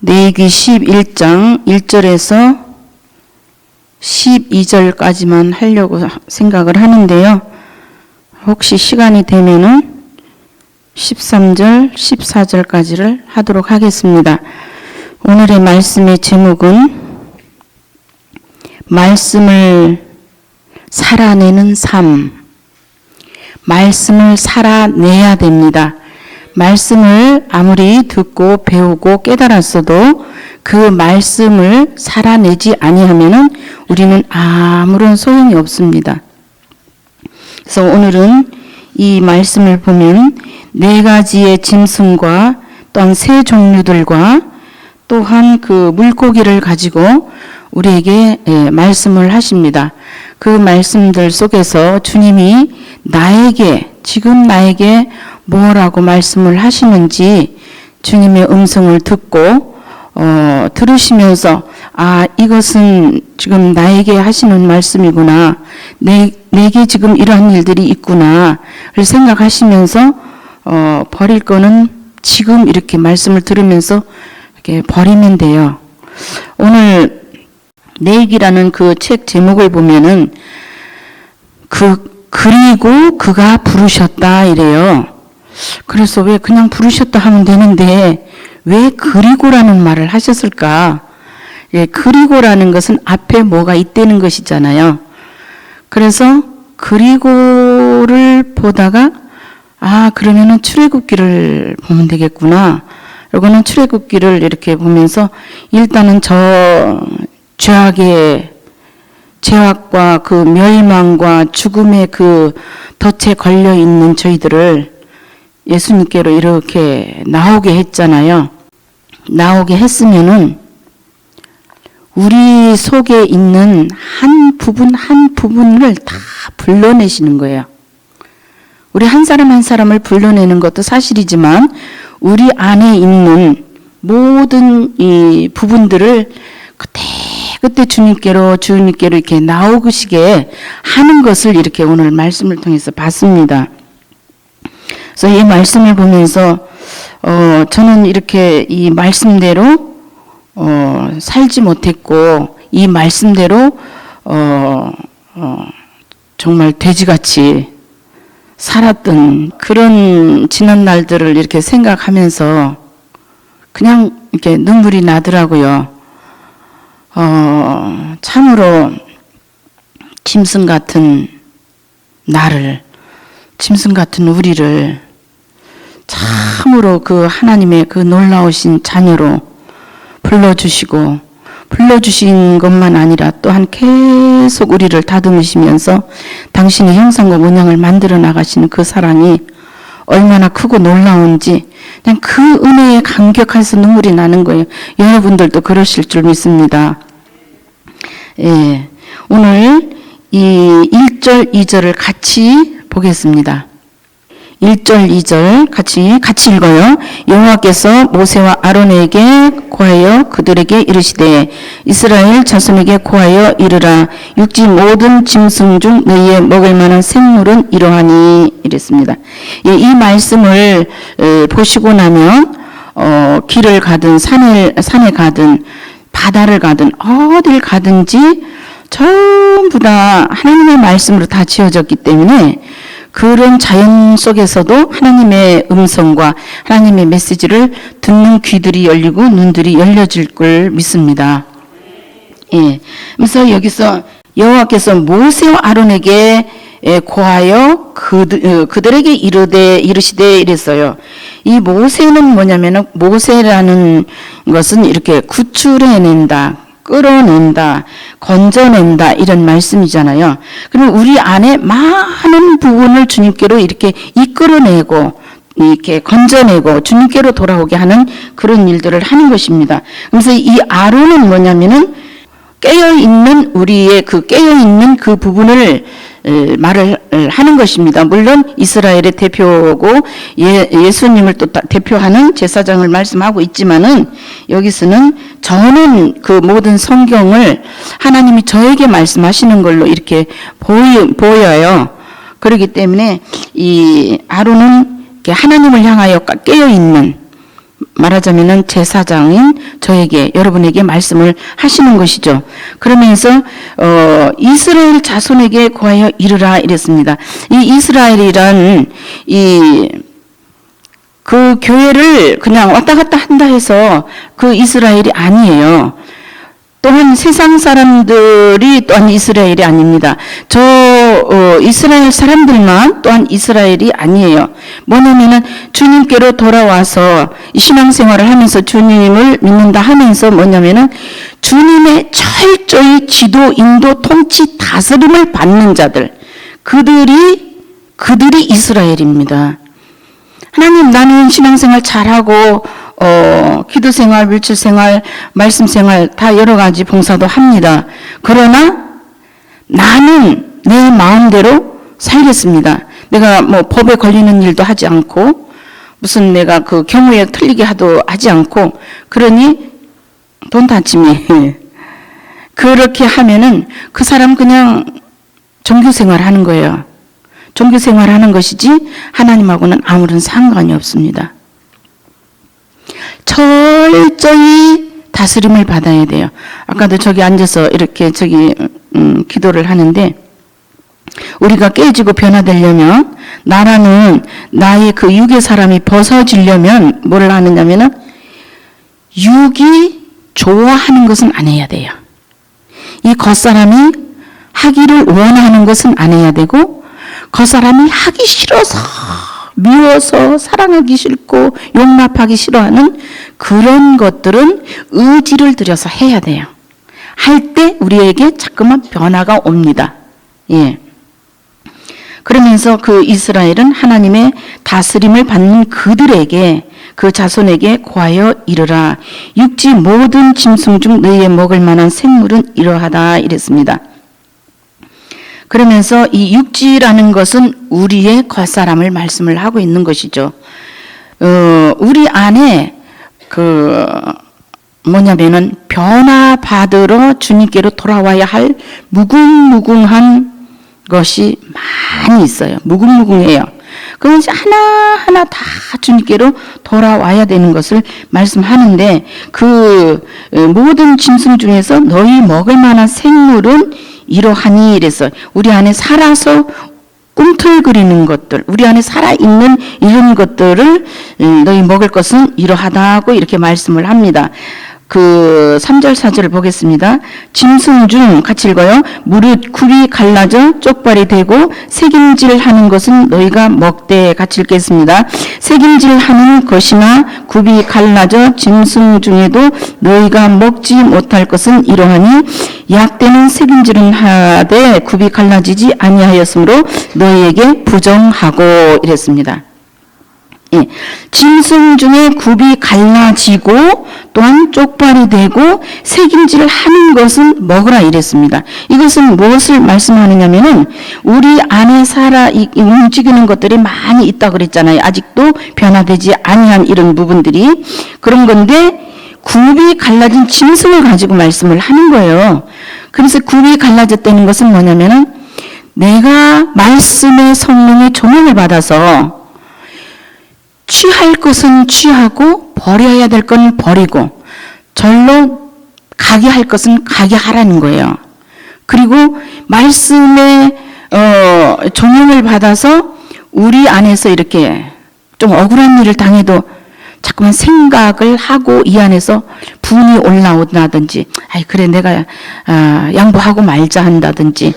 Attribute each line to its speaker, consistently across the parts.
Speaker 1: 레위기 11장 1절에서 12절까지만 하려고 생각을 하는데요. 혹시 시간이 되면은 13절, 14절까지를 하도록 하겠습니다. 오늘의 말씀의 제목은 말씀을 살아내는 삶. 말씀을 살아내야 됩니다. 말씀을 아무리 듣고 배우고 깨달았어도 그 말씀을 살아내지 아니하면은 우리는 아무런 소용이 없습니다. 그래서 오늘은 이 말씀을 보면 4가지의 짐승과 또한 새 종류들과 또한 그 물고기를 가지고 우리에게 말씀을 하십니다. 그 말씀들 속에서 주님이 지금 나에게 뭐라고 말씀을 하시는지 주님의 음성을 듣고 들으시면서 이것은 지금 나에게 하시는 말씀이구나. 내게 지금 이러한 일들이 있구나를 생각하시면서 버릴 거는 지금 이렇게 말씀을 들으면서 이렇게 버리면 돼요. 오늘 레위기라는 그 책 제목을 보면은 그리고 그가 부르셨다 이래요. 그래서 왜 그냥 부르셨다 하면 되는데 왜 그리고라는 말을 하셨을까? 그리고라는 것은 앞에 뭐가 있다는 것이잖아요. 그래서 그리고를 보다가 그러면은 출애굽기를 보면 되겠구나. 요거는 출애굽기를 이렇게 보면서 일단은 저 죄악과 그 멸망과 죽음의 그 덫에 걸려 있는 저희들을 예수님께로 이렇게 나오게 했잖아요. 나오게 했으면은 우리 속에 있는 한 부분을 다 불러내시는 거예요. 우리 한 사람 한 사람을 불러내는 것도 사실이지만 우리 안에 있는 모든 이 부분들을 그때 주님께로 이렇게 나오시게 하는 것을 이렇게 오늘 말씀을 통해서 봤습니다. 그래서 이 말씀을 보면서 저는 이렇게 이 말씀대로 살지 못했고 이 말씀대로 정말 돼지같이 살았던 그런 지난 날들을 이렇게 생각하면서 그냥 이렇게 눈물이 나더라고요. 참으로 짐승 같은 나를, 짐승 같은 우리를 참으로 그 하나님의 그 놀라우신 자녀로 불러주신 것만 아니라 또한 계속 우리를 다듬으시면서 당신의 형상과 모양을 만들어 나가시는 그 사랑이 얼마나 크고 놀라운지 그냥 그 은혜에 감격해서 눈물이 나는 거예요. 여러분들도 그러실 줄 믿습니다. 오늘 이 1절, 2절을 같이 보겠습니다. 1절, 2절 같이 읽어요. 여호와께서 모세와 아론에게 고하여 그들에게 이르시되 이스라엘 자손에게 고하여 이르라 육지 모든 짐승 중 너희의 먹을 만한 생물은 이러하니 이랬습니다. 이 말씀을 보시고 나면 길을 가든 산에 가든 바다를 가든 어딜 가든지 전부 다 하나님의 말씀으로 다 지어졌기 때문에 그런 자연 속에서도 하나님의 음성과 하나님의 메시지를 듣는 귀들이 열리고 눈들이 열려질 걸 믿습니다. 그래서 여기서 여호와께서 모세와 아론에게 고하여 그들에게 이르시되 이랬어요. 이 모세는 뭐냐면은 모세라는 것은 이렇게 구출해낸다. 끌어낸다, 건져낸다 이런 말씀이잖아요. 그럼 우리 안에 많은 부분을 주님께로 이렇게 이끌어내고 이렇게 건져내고 주님께로 돌아오게 하는 그런 일들을 하는 것입니다. 그래서 이 아론은 뭐냐면은 깨어있는 우리의 깨어있는 그 부분을 말을 하는 것입니다. 물론 이스라엘의 대표고 예수님을 또 대표하는 제사장을 말씀하고 있지만은 여기서는 저는 그 모든 성경을 하나님이 저에게 말씀하시는 걸로 이렇게 보여요. 그렇기 때문에 이 아론은 하나님을 향하여 깨어있는 말하자면은 제사장인 저에게, 여러분에게 말씀을 하시는 것이죠. 그러면서 이스라엘 자손에게 구하여 이르라 이랬습니다. 이 이스라엘이란 그 교회를 그냥 왔다 갔다 한다 해서 그 이스라엘이 아니에요. 또한 세상 사람들이 또한 이스라엘이 아닙니다. 이스라엘 사람들만 또한 이스라엘이 아니에요. 뭐냐면은 주님께로 돌아와서 이 신앙생활을 하면서 주님을 믿는다 하면서 뭐냐면은 주님의 철저히 지도, 인도, 통치, 다스림을 받는 자들, 그들이 이스라엘입니다. 하나님, 나는 신앙생활 잘하고 기도생활, 물질생활, 말씀생활 다 여러 가지 봉사도 합니다. 그러나 나는 내 마음대로 살겠습니다. 내가 뭐 법에 걸리는 일도 하지 않고 무슨 내가 그 경우에 틀리게 하지 않고, 그러니 돈 다짐이 그렇게 하면은 그 사람 그냥 종교생활 하는 거예요. 종교생활 하는 것이지 하나님하고는 아무런 상관이 없습니다. 철저히 다스림을 받아야 돼요. 아까도 저기 앉아서 이렇게 기도를 하는데, 우리가 깨지고 변화되려면, 나의 그 육의 사람이 벗어지려면 뭐를 하느냐면은 육이 좋아하는 것은 안 해야 돼요. 이 겉사람이 하기를 원하는 것은 안 해야 되고, 겉사람이 하기 싫어서, 미워서, 사랑하기 싫고 용납하기 싫어하는 그런 것들은 의지를 들여서 해야 돼요. 할 때 우리에게 자꾸만 변화가 옵니다. 예. 그러면서 그 이스라엘은 하나님의 다스림을 받는 그들에게, 그 자손에게 구하여 이르라. 육지 모든 짐승 중 너희의 먹을 만한 생물은 이러하다 이랬습니다. 그러면서 이 육지라는 것은 우리의 겉사람을 말씀을 하고 있는 것이죠. 우리 안에 뭐냐면은 변화받으러 주님께로 돌아와야 할 무궁무궁한 것이 많이 있어요. 무궁무궁해요. 그것이 하나하나 다 주님께로 돌아와야 되는 것을 말씀하는데, 그 모든 짐승 중에서 너희 먹을 만한 생물은 이러하니 이래서, 우리 안에 살아서 꿈틀거리는 것들, 우리 안에 살아있는 이런 것들을 너희 먹을 것은 이러하다고 이렇게 말씀을 합니다. 그 3절 4절을 보겠습니다. 짐승 중 같이 읽어요. 무릇 굽이 갈라져 쪽발이 되고 새김질하는 것은 너희가 먹되, 같이 읽겠습니다. 새김질하는 것이나 굽이 갈라져 짐승 중에도 너희가 먹지 못할 것은 이러하니, 약대는 새김질은 하되 굽이 갈라지지 아니하였으므로 너희에게 부정하고 이랬습니다. 예. 짐승 중에 굽이 갈라지고 또한 쪽발이 되고 새김질을 하는 것은 먹으라 이랬습니다. 이것은 무엇을 말씀하느냐면은 우리 안에 움직이는 것들이 많이 있다 그랬잖아요. 아직도 변화되지 아니한 이런 부분들이 그런 건데, 굽이 갈라진 짐승을 가지고 말씀을 하는 거예요. 그래서 굽이 갈라졌다는 것은 뭐냐면은 내가 말씀의 성령의 조명을 받아서 취할 것은 취하고 버려야 될 건 버리고 절로 가게 할 것은 가게 하라는 거예요. 그리고 말씀의 조명을 받아서 우리 안에서 이렇게 좀 억울한 일을 당해도 자꾸만 생각을 하고 이 안에서 분이 올라온다든지, 아이 그래 내가 양보하고 말자 한다든지,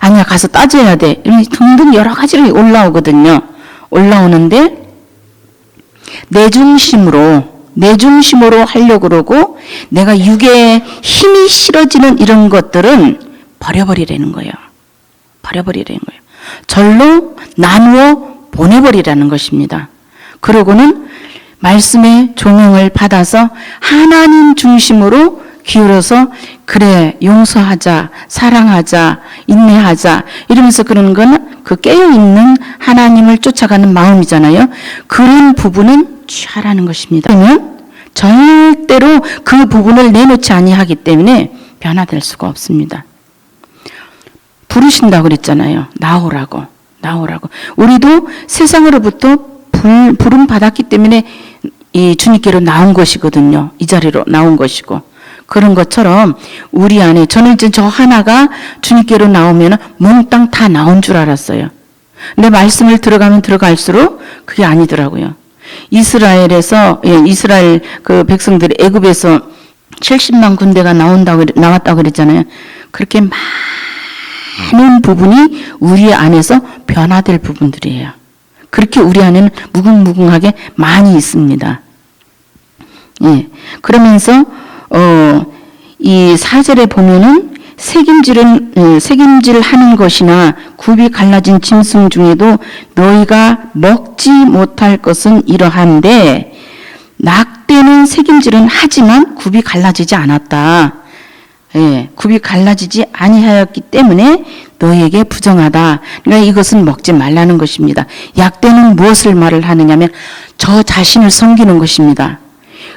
Speaker 1: 아니야 가서 따져야 돼, 이런 등등 여러 가지로 올라오거든요. 올라오는데 내 중심으로 하려고 그러고 내가 육에 힘이 실어지는 이런 것들은 버려버리라는 거예요. 버려버리라는 거예요. 절로 나누어 보내버리라는 것입니다. 그러고는 말씀의 조명을 받아서 하나님 중심으로 기울어서 그래 용서하자, 사랑하자, 인내하자 이러면서 그러는 거는 그 깨어있는 하나님을 쫓아가는 마음이잖아요. 그런 부분은 취하라는 것입니다. 그러면 절대로 그 부분을 내놓지 아니하기 때문에 변화될 수가 없습니다. 부르신다고 그랬잖아요. 나오라고. 우리도 세상으로부터 부름 받았기 때문에 이 주님께로 나온 것이거든요. 이 자리로 나온 것이고. 그런 것처럼 우리 안에, 저는 이제 저 하나가 주님께로 나오면 몽땅 다 나온 줄 알았어요. 근데 말씀을 들어가면 들어갈수록 그게 아니더라고요. 이스라엘에서, 이스라엘 그 백성들이 애굽에서 70만 군대가 나왔다고 그랬잖아요. 그렇게 많은 부분이 우리 안에서 변화될 부분들이에요. 그렇게 우리 안에는 무궁무궁하게 많이 있습니다. 예. 그러면서, 이 4절에 보면은 색임질 하는 것이나 굽이 갈라진 짐승 중에도 너희가 먹지 못할 것은 이러한데, 낙대는 색임질은 하지만 굽이 갈라지지 않았다. 예, 굽이 갈라지지 아니하였기 때문에 너희에게 부정하다. 그러니까 이것은 먹지 말라는 것입니다. 약대는 무엇을 말을 하느냐면 저 자신을 섬기는 것입니다.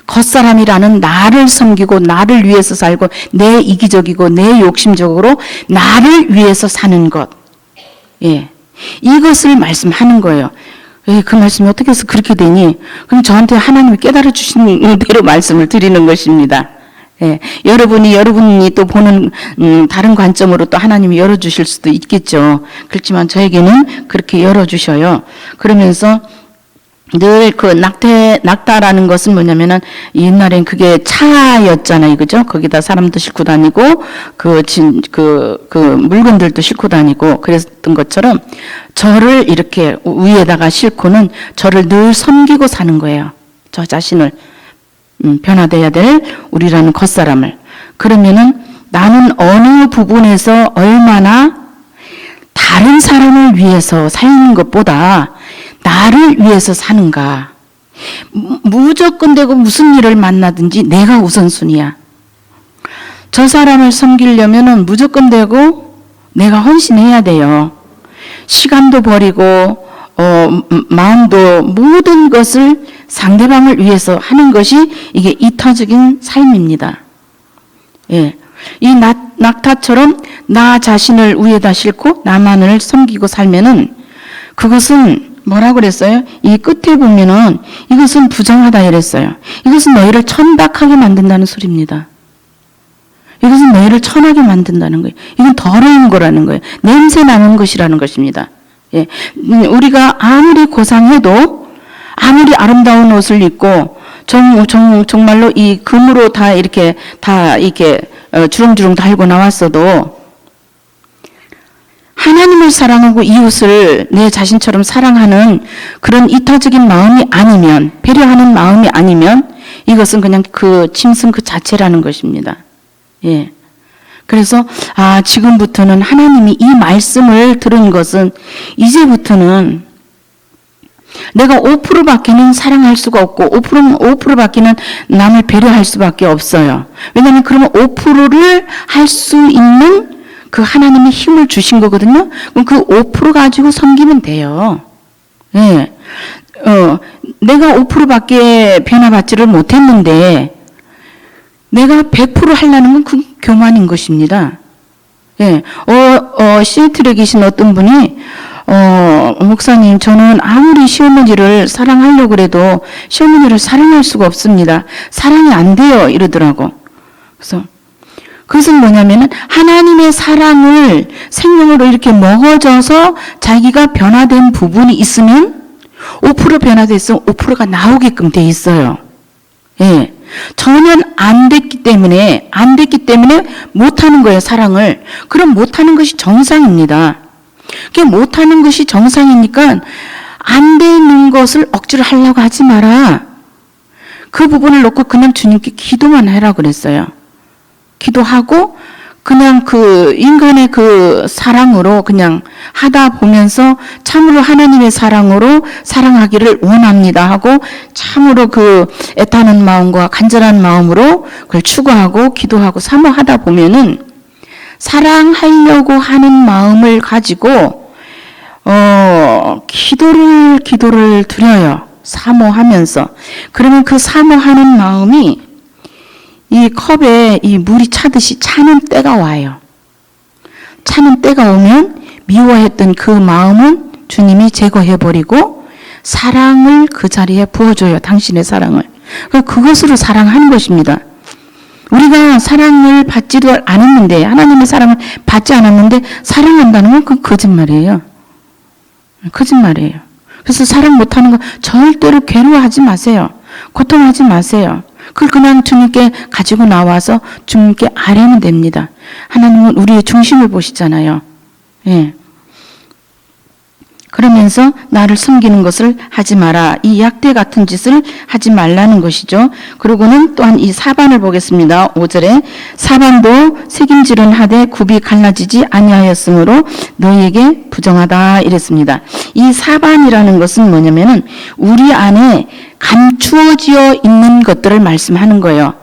Speaker 1: 겉사람이라는 나를 섬기고 나를 위해서 살고 내 이기적이고 내 욕심적으로 나를 위해서 사는 것. 예, 이것을 말씀하는 거예요. 그 말씀이 어떻게 해서 그렇게 되니? 그럼 저한테 하나님이 깨달아 주시는 대로 말씀을 드리는 것입니다. 예, 여러분이 또 보는 다른 관점으로 또 하나님이 열어주실 수도 있겠죠. 그렇지만 저에게는 그렇게 열어주셔요. 그러면서 늘 그 낙타라는 것은 뭐냐면은 옛날엔 그게 차였잖아요, 그죠? 거기다 사람도 싣고 다니고 그 물건들도 싣고 다니고 그랬던 것처럼 저를 이렇게 위에다가 싣고는 저를 늘 섬기고 사는 거예요. 저 자신을 변화돼야 될 우리라는 겉사람을. 그러면은 나는 어느 부분에서 얼마나 다른 사람을 위해서 살는 것보다 나를 위해서 사는가. 무조건 되고 무슨 일을 만나든지 내가 우선순위야. 저 사람을 섬기려면은 무조건 되고 내가 헌신해야 돼요. 시간도 버리고 마음도 모든 것을 상대방을 위해서 하는 것이 이게 이타적인 삶입니다. 예. 이 낙타처럼 나 자신을 위에다 싣고 나만을 섬기고 살면은 그것은 뭐라고 그랬어요? 이 끝에 보면은 이것은 부정하다 이랬어요. 이것은 너희를 천박하게 만든다는 소리입니다. 이것은 너희를 천하게 만든다는 거예요. 이건 더러운 거라는 거예요. 냄새 나는 것이라는 것입니다. 예. 우리가 아무리 고상해도 아무리 아름다운 옷을 입고 정말로 이 금으로 다 이렇게 주렁주렁 달고 나왔어도 하나님을 사랑하고 이웃을 내 자신처럼 사랑하는 그런 이타적인 마음이 아니면, 배려하는 마음이 아니면 이것은 그냥 그 짐승 그 자체라는 것입니다. 예. 그래서 지금부터는 하나님이 이 말씀을 들은 것은 이제부터는 내가 5%밖에는 사랑할 수가 없고 5%밖에는 남을 배려할 수밖에 없어요. 왜냐하면 그러면 5%를 할 수 있는 그 하나님이 힘을 주신 거거든요. 그럼 그 5% 가지고 섬기면 돼요. 예. 내가 5%밖에 변화받지를 못했는데 내가 100% 하려는 건 그 교만인 것입니다. 예. 시애틀에 계신 어떤 분이 목사님, 저는 아무리 시어머니를 사랑하려고 해도 시어머니를 사랑할 수가 없습니다. 사랑이 안 돼요. 이러더라고. 그래서 그것은 뭐냐면은 하나님의 사랑을 생명으로 이렇게 먹어져서 자기가 변화된 부분이 있으면 5% 변화됐으면 5%가 나오게끔 돼 있어요. 예. 전혀 안 됐기 때문에 못하는 거예요, 사랑을. 그럼 못하는 것이 정상입니다. 그게 못하는 것이 정상이니까 안 되는 것을 억지로 하려고 하지 마라. 그 부분을 놓고 그냥 주님께 기도만 해라 그랬어요. 기도하고 그냥 그 인간의 그 사랑으로 그냥 하다 보면서 참으로 하나님의 사랑으로 사랑하기를 원합니다 하고 참으로 그 애타는 마음과 간절한 마음으로 그걸 추구하고 기도하고 사모하다 보면은 사랑하려고 하는 마음을 가지고 기도를 드려요. 사모하면서. 그러면 그 사모하는 마음이 이 컵에 이 물이 차듯이 차는 때가 와요. 차는 때가 오면 미워했던 그 마음은 주님이 제거해버리고 사랑을 그 자리에 부어줘요. 당신의 사랑을. 그것으로 사랑하는 것입니다. 우리가 사랑을 받지도 않았는데, 하나님의 사랑을 받지 않았는데 사랑한다는 건 그 거짓말이에요. 거짓말이에요. 그래서 사랑 못하는 거 절대로 괴로워하지 마세요. 고통하지 마세요. 그걸 그냥 주님께 가지고 나와서 주님께 아뢰면 됩니다. 하나님은 우리의 중심을 보시잖아요. 예. 그러면서 나를 숨기는 것을 하지 마라. 이 약대 같은 짓을 하지 말라는 것이죠. 그리고는 또한 이 사반을 보겠습니다. 5절에 사반도 새김질은 하되 굽이 갈라지지 아니하였으므로 너희에게 부정하다 이랬습니다. 이 사반이라는 것은 뭐냐면은 우리 안에 감추어지어 있는 것들을 말씀하는 거예요.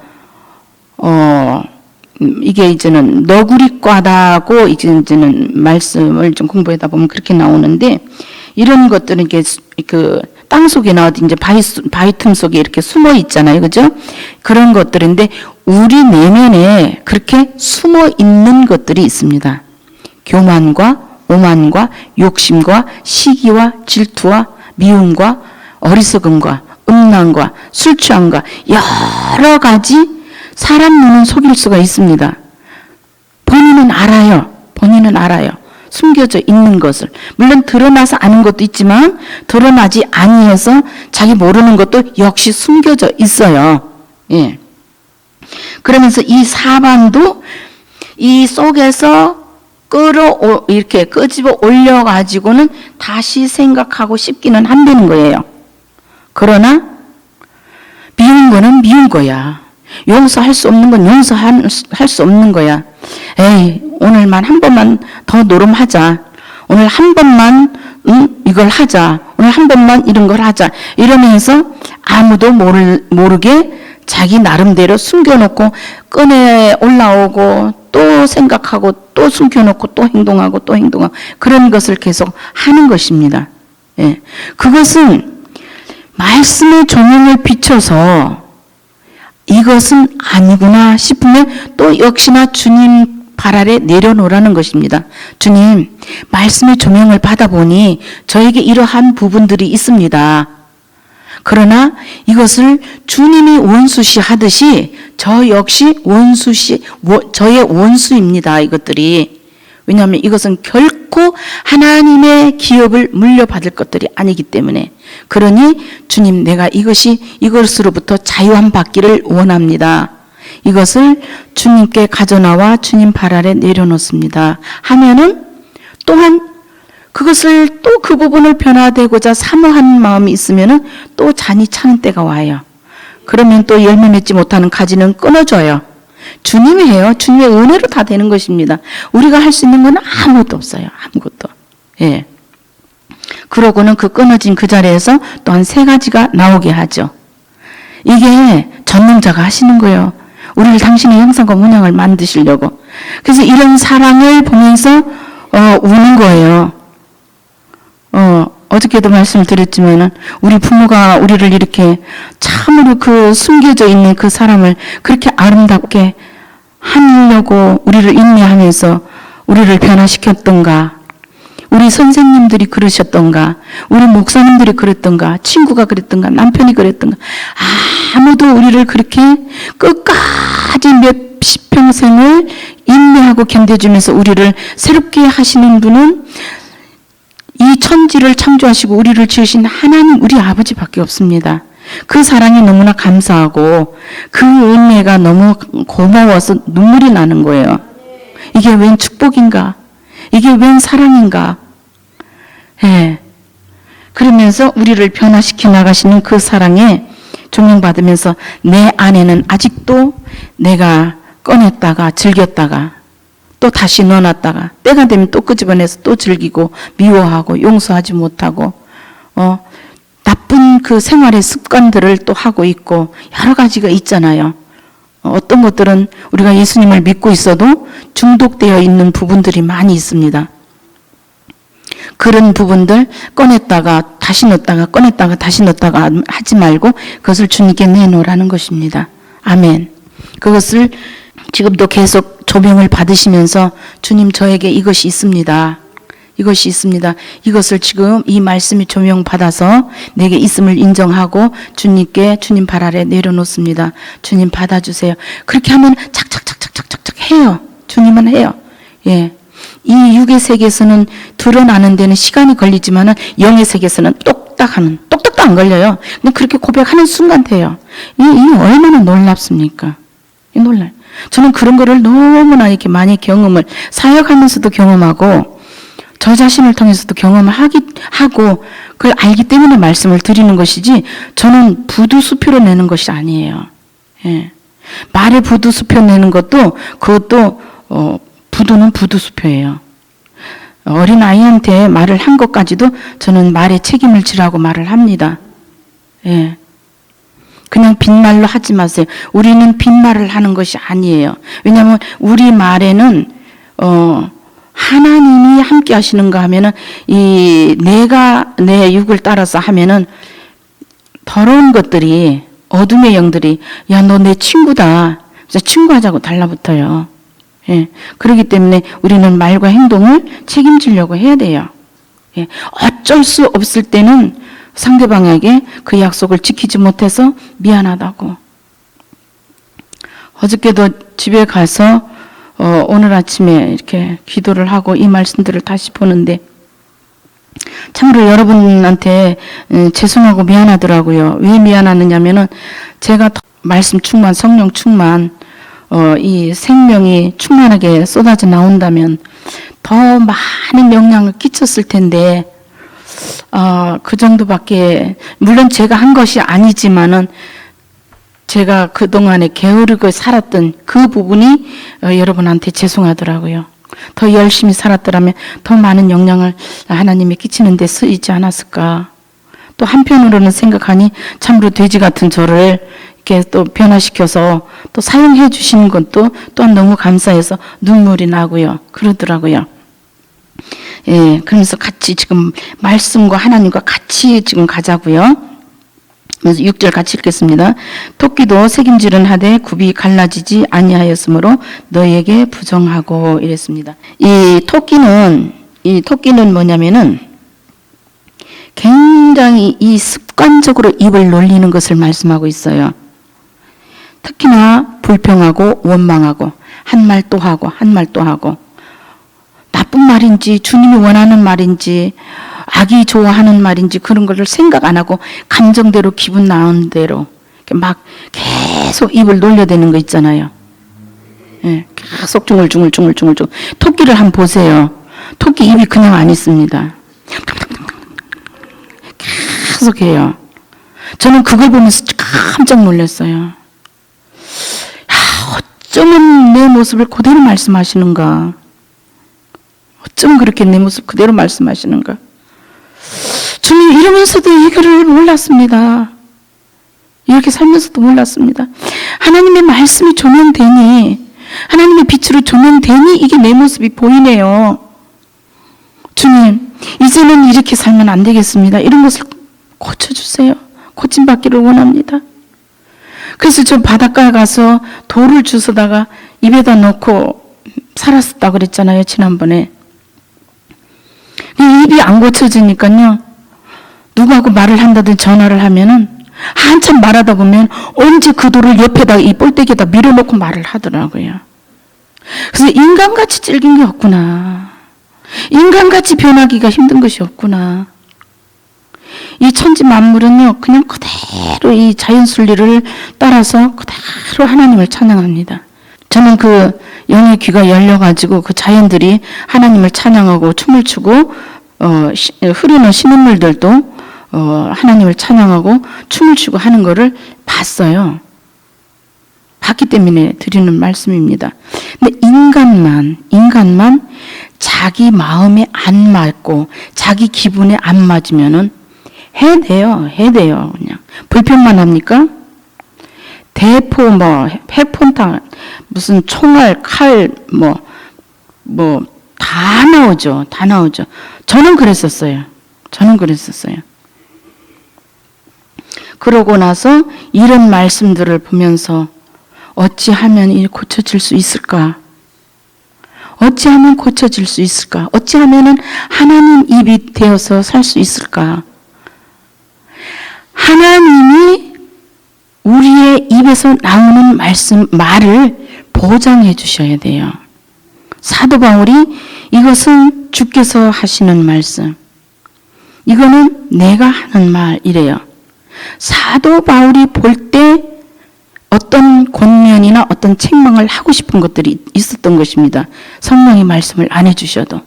Speaker 1: 이게 이제는 너구리과다고 이제는 말씀을 좀 공부하다 보면 그렇게 나오는데, 이런 것들은 이게 그 땅 속에 나와도 이제 바위 틈 속에 이렇게 숨어 있잖아요. 그죠? 그런 것들인데 우리 내면에 그렇게 숨어 있는 것들이 있습니다. 교만과 오만과 욕심과 시기와 질투와 미움과 어리석음과 음란과 술 취함과 여러 가지 사람 눈은 속일 수가 있습니다. 본인은 알아요. 본인은 알아요. 숨겨져 있는 것을. 물론 드러나서 아는 것도 있지만 드러나지 아니해서 자기 모르는 것도 역시 숨겨져 있어요. 예. 그러면서 이 사반도 이 속에서 이렇게 끄집어 올려가지고는 다시 생각하고 싶기는 한다는 거예요. 그러나 미운 거는 미운 거야. 용서할 수 없는 건 용서할 수 없는 거야. 에이, 오늘만 한 번만 더 노름하자. 오늘 한 번만 이걸 하자. 오늘 한 번만 이런 걸 하자. 이러면서 아무도 모르게 자기 나름대로 숨겨놓고 꺼내 올라오고 또 생각하고 또 숨겨놓고 또 행동하고 또 행동하고 그런 것을 계속 하는 것입니다. 예. 그것은 말씀의 조명을 비춰서 이것은 아니구나 싶으면 또 역시나 주님 발 아래 내려놓으라는 것입니다. 주님, 말씀의 조명을 받아보니 저에게 이러한 부분들이 있습니다. 그러나 이것을 주님이 원수시 하듯이 저 역시 저의 원수입니다. 이것들이. 왜냐하면 이것은 결코 하나님의 기업을 물려받을 것들이 아니기 때문에. 그러니 주님, 내가 이것으로부터 자유함 받기를 원합니다. 이것을 주님께 가져나와 주님 발 아래 내려놓습니다. 하면은 또한 그것을 또 그 부분을 변화되고자 사모하는 마음이 있으면은 또 잔이 차는 때가 와요. 그러면 또 열매 맺지 못하는 가지는 끊어져요. 주님이 해요. 주님의 은혜로 다 되는 것입니다. 우리가 할 수 있는 건 아무것도 없어요. 아무것도. 예. 그러고는 그 끊어진 그 자리에서 또 한 3가지가 나오게 하죠. 이게 전능자가 하시는 거예요. 우리를 당신의 형상과 모양을 만드시려고. 그래서 이런 사랑을 보면서 우는 거예요. 어저께도 말씀을 드렸지만은 우리 부모가 우리를 이렇게 참으로 그 숨겨져 있는 그 사랑을 그렇게 아름답게 하려고 우리를 인내하면서 우리를 변화시켰던가, 우리 선생님들이 그러셨던가, 우리 목사님들이 그랬던가, 친구가 그랬던가, 남편이 그랬던가, 아무도 우리를 그렇게 끝까지 몇십 평생을 인내하고 견뎌주면서 우리를 새롭게 하시는 분은 이 천지를 창조하시고 우리를 지으신 하나님 우리 아버지밖에 없습니다. 그 사랑이 너무나 감사하고 그 은혜가 너무 고마워서 눈물이 나는 거예요. 이게 웬 축복인가? 이게 웬 사랑인가? 예. 그러면서 우리를 변화시켜 나가시는 그 사랑에 조명받으면서 내 안에는 아직도 내가 꺼냈다가 즐겼다가 또 다시 넣어놨다가 때가 되면 또 끄집어내서 또 즐기고 미워하고 용서하지 못하고 나쁜 그 생활의 습관들을 또 하고 있고 여러 가지가 있잖아요. 어떤 것들은 우리가 예수님을 믿고 있어도 중독되어 있는 부분들이 많이 있습니다. 그런 부분들 꺼냈다가 다시 넣었다가 꺼냈다가 다시 넣었다가 하지 말고 그것을 주님께 내놓으라는 것입니다. 아멘. 그것을 지금도 계속 조명을 받으시면서 주님 저에게 이것이 있습니다. 이것이 있습니다. 이것을 지금 이 말씀이 조명받아서 내게 있음을 인정하고 주님께 주님 발 아래 내려놓습니다. 주님 받아주세요. 그렇게 하면 착착착착착착 해요. 주님은 해요. 예. 이 육의 세계에서는 드러나는 데는 시간이 걸리지만은 영의 세계에서는 똑딱도 안 걸려요. 근데 그렇게 고백하는 순간 돼요. 이 얼마나 놀랍습니까? 이 놀라요. 저는 그런 거를 너무나 이렇게 많이 경험을 사역하면서도 경험하고 저 자신을 통해서도 경험을 하고 그걸 알기 때문에 말씀을 드리는 것이지 저는 부두수표로 내는 것이 아니에요. 예. 말에 부두수표 내는 것도 그것도 부두는 부두수표예요. 어린 아이한테 말을 한 것까지도 저는 말에 책임을 지라고 말을 합니다. 예. 그냥 빈말로 하지 마세요. 우리는 빈말을 하는 것이 아니에요. 왜냐하면 우리 말에는 하나님이 함께 하시는가 하면은 내가 내 육을 따라서 하면은 더러운 것들이 어둠의 영들이 야, 너 내 친구다. 그래서 친구하자고 달라붙어요. 예. 그렇기 때문에 우리는 말과 행동을 책임지려고 해야 돼요. 예. 어쩔 수 없을 때는 상대방에게 그 약속을 지키지 못해서 미안하다고. 어저께도 집에 가서 오늘 아침에 이렇게 기도를 하고 이 말씀들을 다시 보는데 참으로 여러분한테 죄송하고 미안하더라고요. 왜 미안하느냐면은 제가 말씀 충만, 성령 충만, 이 생명이 충만하게 쏟아져 나온다면 더 많은 영향을 끼쳤을 텐데 그 정도밖에 물론 제가 한 것이 아니지만은 제가 그동안에 게으르고 살았던 그 부분이 여러분한테 죄송하더라고요. 더 열심히 살았더라면 더 많은 영향을 하나님이 끼치는 데 쓰이지 않았을까. 또 한편으로는 생각하니 참으로 돼지 같은 저를 이렇게 또 변화시켜서 또 사용해 주시는 것도 또한 너무 감사해서 눈물이 나고요. 그러더라고요. 예, 그러면서 같이 지금 말씀과 하나님과 같이 지금 가자고요. 그래서 6절 같이 읽겠습니다. 토끼도 새김질은 하되 굽이 갈라지지 아니하였으므로 너희에게 부정하고 이랬습니다. 이 토끼는 뭐냐면은 굉장히 이 습관적으로 입을 놀리는 것을 말씀하고 있어요. 특히나 불평하고 원망하고 한 말 또 하고 한 말 또 하고 나쁜 말인지 주님이 원하는 말인지 악이 좋아하는 말인지 그런 것을 생각 안 하고 감정대로 기분 나은 대로 막 계속 입을 놀려대는 거 있잖아요. 예, 계속 중얼중얼 토끼를 한번 보세요. 토끼 입이 그냥 안 있습니다. 계속 해요. 저는 그걸 보면서 깜짝 놀랐어요. 어쩌면 내 모습을 그대로 말씀하시는가. 어쩌면 그렇게 내 모습 그대로 말씀하시는가. 주님 이러면서도 이거를 몰랐습니다. 이렇게 살면서도 몰랐습니다. 하나님의 말씀이 조명되니 하나님의 빛으로 조명되니 이게 내 모습이 보이네요. 주님 이제는 이렇게 살면 안 되겠습니다. 이런 것을 고쳐주세요. 고침받기를 원합니다. 그래서 저 바닷가에 가서 돌을 주워다가 입에다 넣고 살았었다고 그랬잖아요. 지난번에. 입이 안 고쳐지니까요. 누구하고 말을 한다든 전화를 하면은 한참 말하다 보면 언제 그 돌을 옆에다 이 볼때기에다 밀어놓고 말을 하더라고요. 그래서 인간같이 질긴 게 없구나. 인간같이 변하기가 힘든 것이 없구나. 이 천지 만물은요, 그냥 그대로 이 자연 순리를 따라서 그대로 하나님을 찬양합니다. 저는 그 영의 귀가 열려가지고 그 자연들이 하나님을 찬양하고 춤을 추고 흐르는 신음물들도 하나님을 찬양하고 춤을 추고 하는 거를 봤어요. 봤기 때문에 드리는 말씀입니다. 근데 인간만 자기 마음에 안 맞고 자기 기분에 안 맞으면은 해대요. 그냥 불평만 합니까? 대포 해폰탄 무슨 총알 칼 다 나오죠. 저는 그랬었어요. 그러고 나서 이런 말씀들을 보면서 어찌하면 이 고쳐질 수 있을까? 어찌하면 고쳐질 수 있을까? 어찌하면은 하나님 입이 되어서 살 수 있을까? 하나님이 우리의 입에서 나오는 말을 보장해 주셔야 돼요. 사도 바울이 이것은 주께서 하시는 말씀, 이거는 내가 하는 말이래요. 사도 바울이 볼 때 어떤 권면이나 어떤 책망을 하고 싶은 것들이 있었던 것입니다. 성령이 말씀을 안 해주셔도.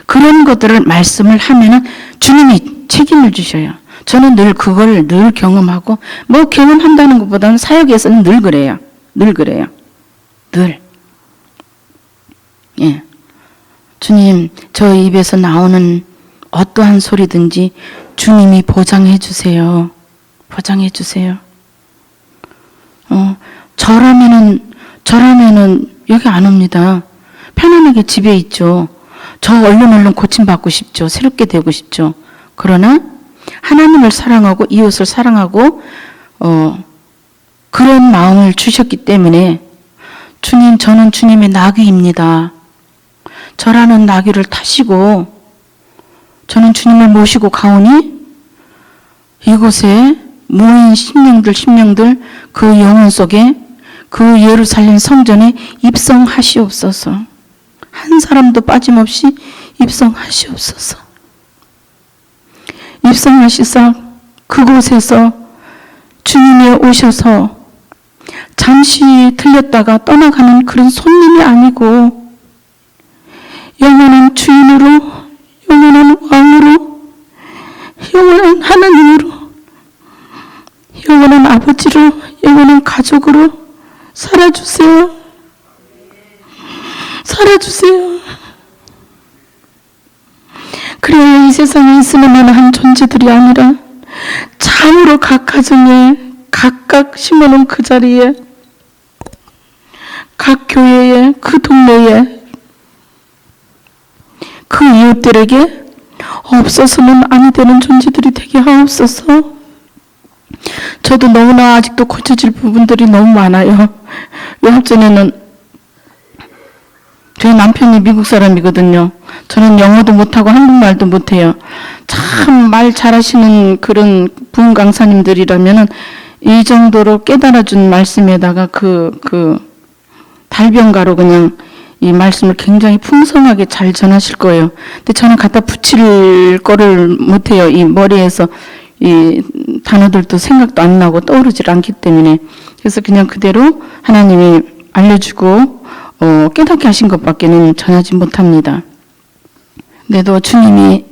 Speaker 1: 그런 것들을 말씀을 하면은 주님이 책임을 주셔요. 저는 늘 그걸 늘 경험하고, 뭐 경험한다는 것보다는 사역에서는 늘 그래요. 늘 그래요. 늘. 예. 주님, 저 입에서 나오는 어떠한 소리든지 주님이 보장해 주세요. 보장해 주세요. 저라면은 여기 안 옵니다. 편안하게 집에 있죠. 저 얼른 고침받고 싶죠. 새롭게 되고 싶죠. 그러나 하나님을 사랑하고 이웃을 사랑하고 그런 마음을 주셨기 때문에 주님, 저는 주님의 나귀입니다. 저라는 나귀를 타시고 저는 주님을 모시고 가오니 이곳에 모인 심령들 그 영혼 속에 그 예루살렘 성전에 입성하시옵소서. 한 사람도 빠짐없이 입성하시옵소서. 입성하시사 그곳에서 주님이 오셔서 잠시 들렸다가 떠나가는 그런 손님이 아니고 영원한 주인으로, 영원한 왕으로, 영원한 하나님으로, 영원한 아버지로, 영원한 가족으로 살아주세요. 살아주세요. 그래야 이 세상에 있을 만한 존재들이 아니라 참으로 각 가정에 각각 심어놓은 그 자리에, 각 교회에, 그 동네에, 그 이웃들에게 없어서는 아니 되는 존재들이 되게 하옵소서. 저도 너무나 아직도 고쳐질 부분들이 너무 많아요. 외합전에는 저희 남편이 미국 사람이거든요. 저는 영어도 못하고 한국말도 못해요. 참 말 잘하시는 그런 부흥 강사님들이라면은 이 정도로 깨달아준 말씀에다가 그 달변가로 그냥 이 말씀을 굉장히 풍성하게 잘 전하실 거예요. 근데 저는 갖다 붙일 거를 못해요. 이 머리에서 이 단어들도 생각도 안 나고 떠오르질 않기 때문에. 그래서 그냥 그대로 하나님이 알려주고 깨닫게 하신 것밖에는 전하지 못합니다. 그래도 주님이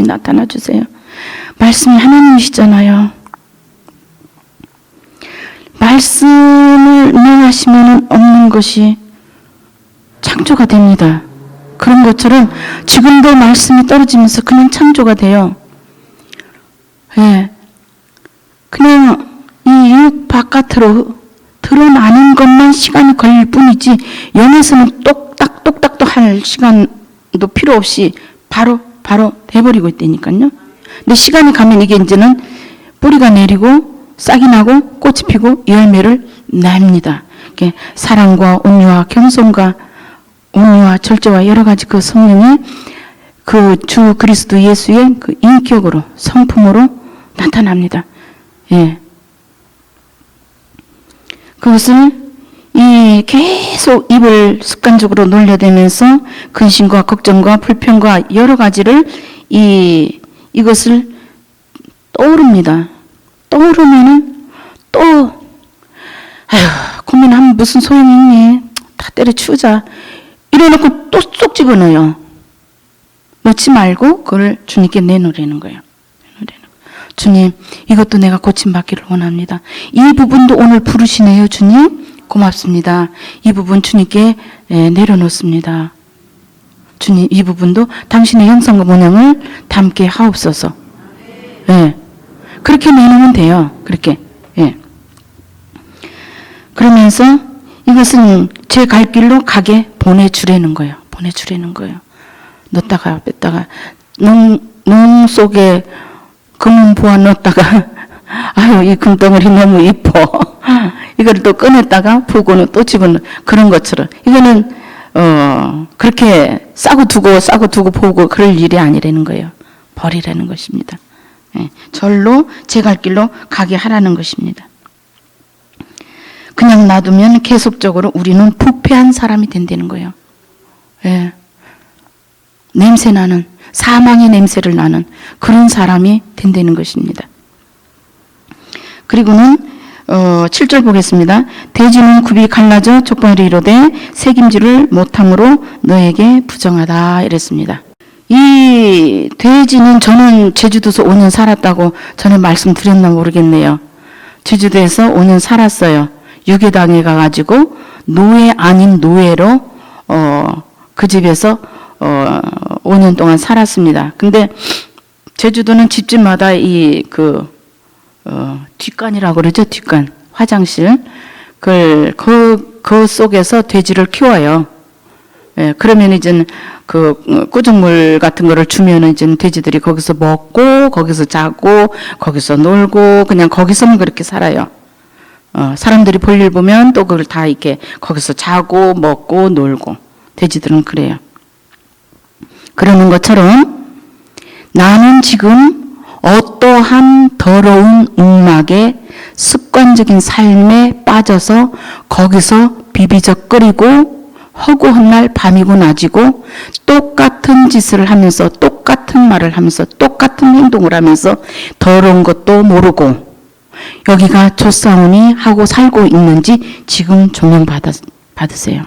Speaker 1: 나타나 주세요. 말씀이 하나님이시잖아요. 말씀을 명하시면 없는 것이 창조가 됩니다. 그런 것처럼 지금도 말씀이 떨어지면서 그냥 창조가 돼요. 예. 그냥 이 육 바깥으로 드러나는 것만 시간이 걸릴 뿐이지 영에서는 똑딱도 할 시간도 필요 없이 바로 돼버리고 있다니까요. 근데 시간이 가면 이게 이제는 뿌리가 내리고 싹이 나고 꽃이 피고 열매를 냅니다. 사랑과 온유와 겸손과 온유와 절제와 여러 가지 그 성령이 그 주 그리스도 예수의 그 인격으로 성품으로 나타납니다. 예. 그것을 계속 입을 습관적으로 놀려대면서 근심과 걱정과 불평과 여러 가지를 이것을 떠오릅니다. 떠오르면은 또 고민하면 무슨 소용이 있니? 다 때려치우자. 이래놓고 또 쏙 집어넣어요. 넣지 말고 그걸 주님께 내놓으라는 거예요. 주님, 이것도 내가 고침받기를 원합니다. 이 부분도 오늘 부르시네요, 주님. 고맙습니다. 이 부분 주님께 내려놓습니다. 주님, 이 부분도 당신의 형상과 모양을 담게 하옵소서. 예. 그렇게 내놓으면 돼요. 그렇게. 예. 그러면서 이것은 제 갈 길로 가게 보내주라는 거예요. 보내주라는 거예요. 넣었다가 뺐다가 농 속에 금은 보아 넣었다가 아유 이 금덩어리 너무 이뻐. 이걸 또 꺼냈다가 보고는 또 집어넣어. 그런 것처럼 이거는 그렇게 싸고 두고 보고 그럴 일이 아니라는 거예요. 버리라는 것입니다. 예, 절로 제 갈 길로 가게 하라는 것입니다. 그냥 놔두면 계속적으로 우리는 부패한 사람이 된다는 거예요. 예. 냄새나는, 사망의 냄새를 나는 그런 사람이 된다는 것입니다. 그리고는 7절 보겠습니다. 돼지는 굽이 갈라져 족보를 이루되 새김질을 못함으로 너에게 부정하다 이랬습니다. 이 돼지는 저는 제주도에서 5년 살았다고 전에 말씀드렸나 모르겠네요. 제주도에서 5년 살았어요. 유괴당해 가가지고 노예 아닌 노예로 그 집에서 5년 동안 살았습니다. 근데 제주도는 집집마다 뒷간이라고 그러죠. 뒷간 화장실 그 속에서 돼지를 키워요. 예, 그러면 이제 그 꾸중물 같은 거를 주면은 이제 돼지들이 거기서 먹고 거기서 자고 거기서 놀고 그냥 거기서만 그렇게 살아요. 사람들이 볼일 보면 또 그걸 다 이렇게 거기서 자고 먹고 놀고 돼지들은 그래요. 그러는 것처럼 나는 지금 어떠한 더러운 움막에 습관적인 삶에 빠져서 거기서 비비적거리고 허구한 날 밤이고 낮이고 똑같은 짓을 하면서 똑같은 말을 하면서 똑같은 행동을 하면서 더러운 것도 모르고 여기가 좋사오니 하고 살고 있는지 지금 조명 받으세요.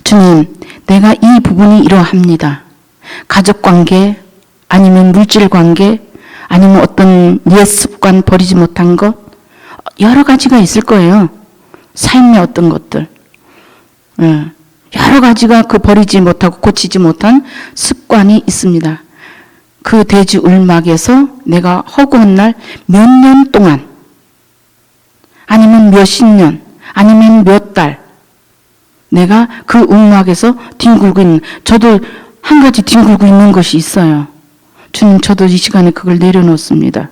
Speaker 1: 주님, 내가 이 부분이 이러합니다. 가족관계 아니면 물질관계 아니면 어떤 옛 습관 버리지 못한 것 여러 가지가 있을 거예요. 삶의 어떤 것들 여러 가지가 그 버리지 못하고 고치지 못한 습관이 있습니다. 그 돼지 울막에서 내가 허구한 날 몇 년 동안 아니면 몇십 년 아니면 몇 달 내가 그 울막에서 뒹굴고 있는 저도 한 가지 뒹굴고 있는 것이 있어요. 주님 저도 이 시간에 그걸 내려놓습니다.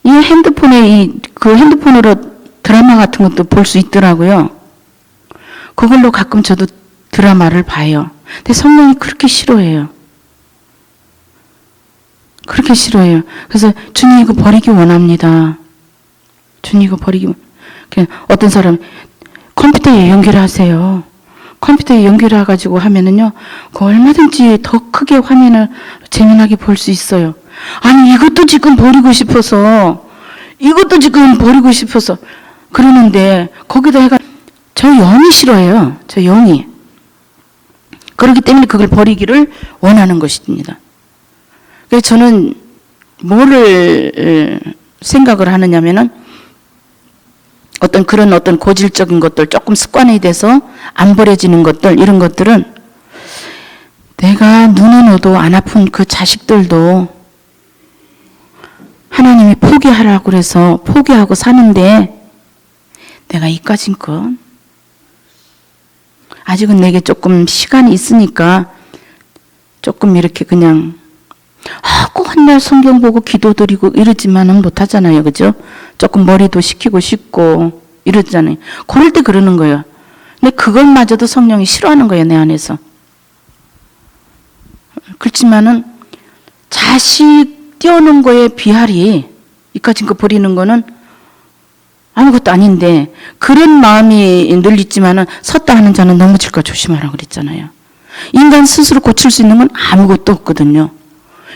Speaker 1: 이 핸드폰에 그 핸드폰으로 드라마 같은 것도 볼 수 있더라고요. 그걸로 가끔 저도 드라마를 봐요. 근데 성령이 그렇게 싫어해요. 그렇게 싫어해요. 그래서 주님 이거 버리기 원합니다. 주님 이거 버리기 어떤 사람 컴퓨터에 연결하세요. 컴퓨터에 연결해가지고 하면은요, 그 얼마든지 더 크게 화면을 재미나게 볼 수 있어요. 아니, 이것도 지금 버리고 싶어서 그러는데, 거기다 해가, 저 영이 싫어해요. 저 영이. 그렇기 때문에 그걸 버리기를 원하는 것입니다. 그래서 저는 뭐를 생각을 하느냐면은, 어떤 고질적인 것들, 조금 습관이 돼서 안 버려지는 것들, 이런 것들은 내가 눈에 넣어도 안 아픈 그 자식들도 하나님이 포기하라고 그래서 포기하고 사는데 내가 이까짓것 아직은 내게 조금 시간이 있으니까 조금 이렇게 그냥 꼭 한 날 성경 보고 기도드리고 이러지만은 못하잖아요. 그죠? 조금 머리도 식히고 싶고 이러잖아요. 그럴 때 그러는 거예요. 근데 그것마저도 성령이 싫어하는 거예요. 내 안에서. 그렇지만은 자식 띄우는 거에 비하리 이까진 거 버리는 거는 아무것도 아닌데 그런 마음이 늘 있지만은 섰다 하는 자는 넘어질까 조심하라고 그랬잖아요. 인간 스스로 고칠 수 있는 건 아무것도 없거든요.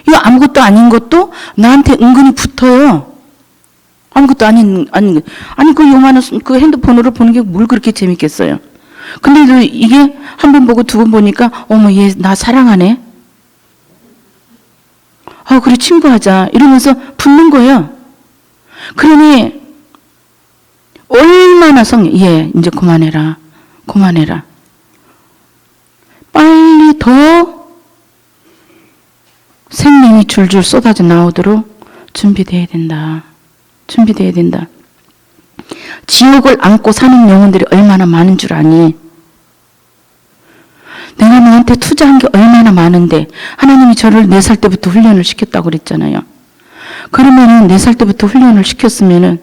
Speaker 1: 이 아무것도 아닌 것도 나한테 은근히 붙어요. 아무것도 아니 그 요만한 그 핸드폰으로 보는 게 뭘 그렇게 재밌겠어요. 근데 이게 한 번 보고 두 번 보니까 어머 얘 나 사랑하네. 그래 친구하자 이러면서 붙는 거예요. 그러니 얼마나 이제 그만해라. 빨리 더 생명이 줄줄 쏟아져 나오도록 준비돼야 된다. 지옥을 안고 사는 영혼들이 얼마나 많은 줄 아니? 내가 너한테 투자한 게 얼마나 많은데 하나님이 저를 4살 때부터 훈련을 시켰다고 그랬잖아요. 그러면은 4살 때부터 훈련을 시켰으면은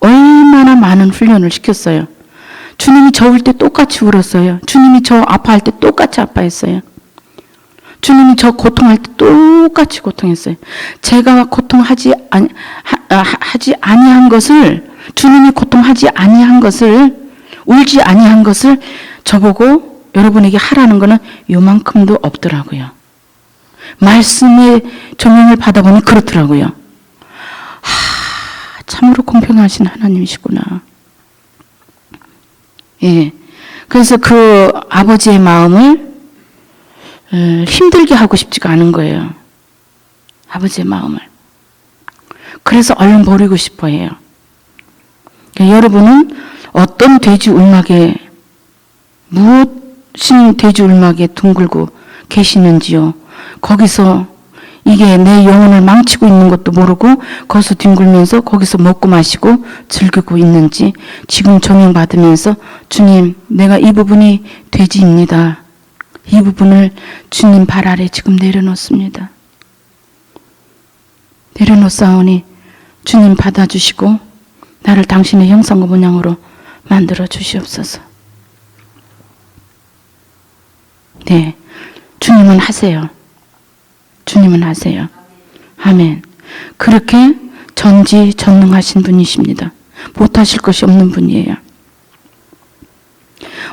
Speaker 1: 얼마나 많은 훈련을 시켰어요. 주님이 저 울 때 똑같이 울었어요. 주님이 저 아파할 때 똑같이 아파했어요. 주님이 저 고통할 때 똑같이 고통했어요. 제가 고통하지 아니한 것을, 주님이 고통하지 아니한 것을, 울지 아니한 것을 저보고 여러분에게 하라는 것은 요만큼도 없더라고요. 말씀의 조명을 받아보니 그렇더라고요. 참으로 공평하신 하나님이시구나. 예. 그래서 그 아버지의 마음을 힘들게 하고 싶지가 않은 거예요. 아버지의 마음을. 그래서 얼른 버리고 싶어 해요. 그러니까 여러분은 어떤 돼지 울막에, 무엇인 돼지 울막에 둥글고 계시는지요. 거기서 이게 내 영혼을 망치고 있는 것도 모르고 거기서 뒹굴면서 거기서 먹고 마시고 즐기고 있는지 지금 조명 받으면서 주님, 내가 이 부분이 돼지입니다. 이 부분을 주님 발 아래 지금 내려놓습니다. 내려놓사오니 주님 받아주시고 나를 당신의 형상과 모양으로 만들어 주시옵소서. 네, 주님은 하세요. 주님은 하세요. 아멘. 그렇게 전지전능하신 분이십니다. 못하실 것이 없는 분이에요.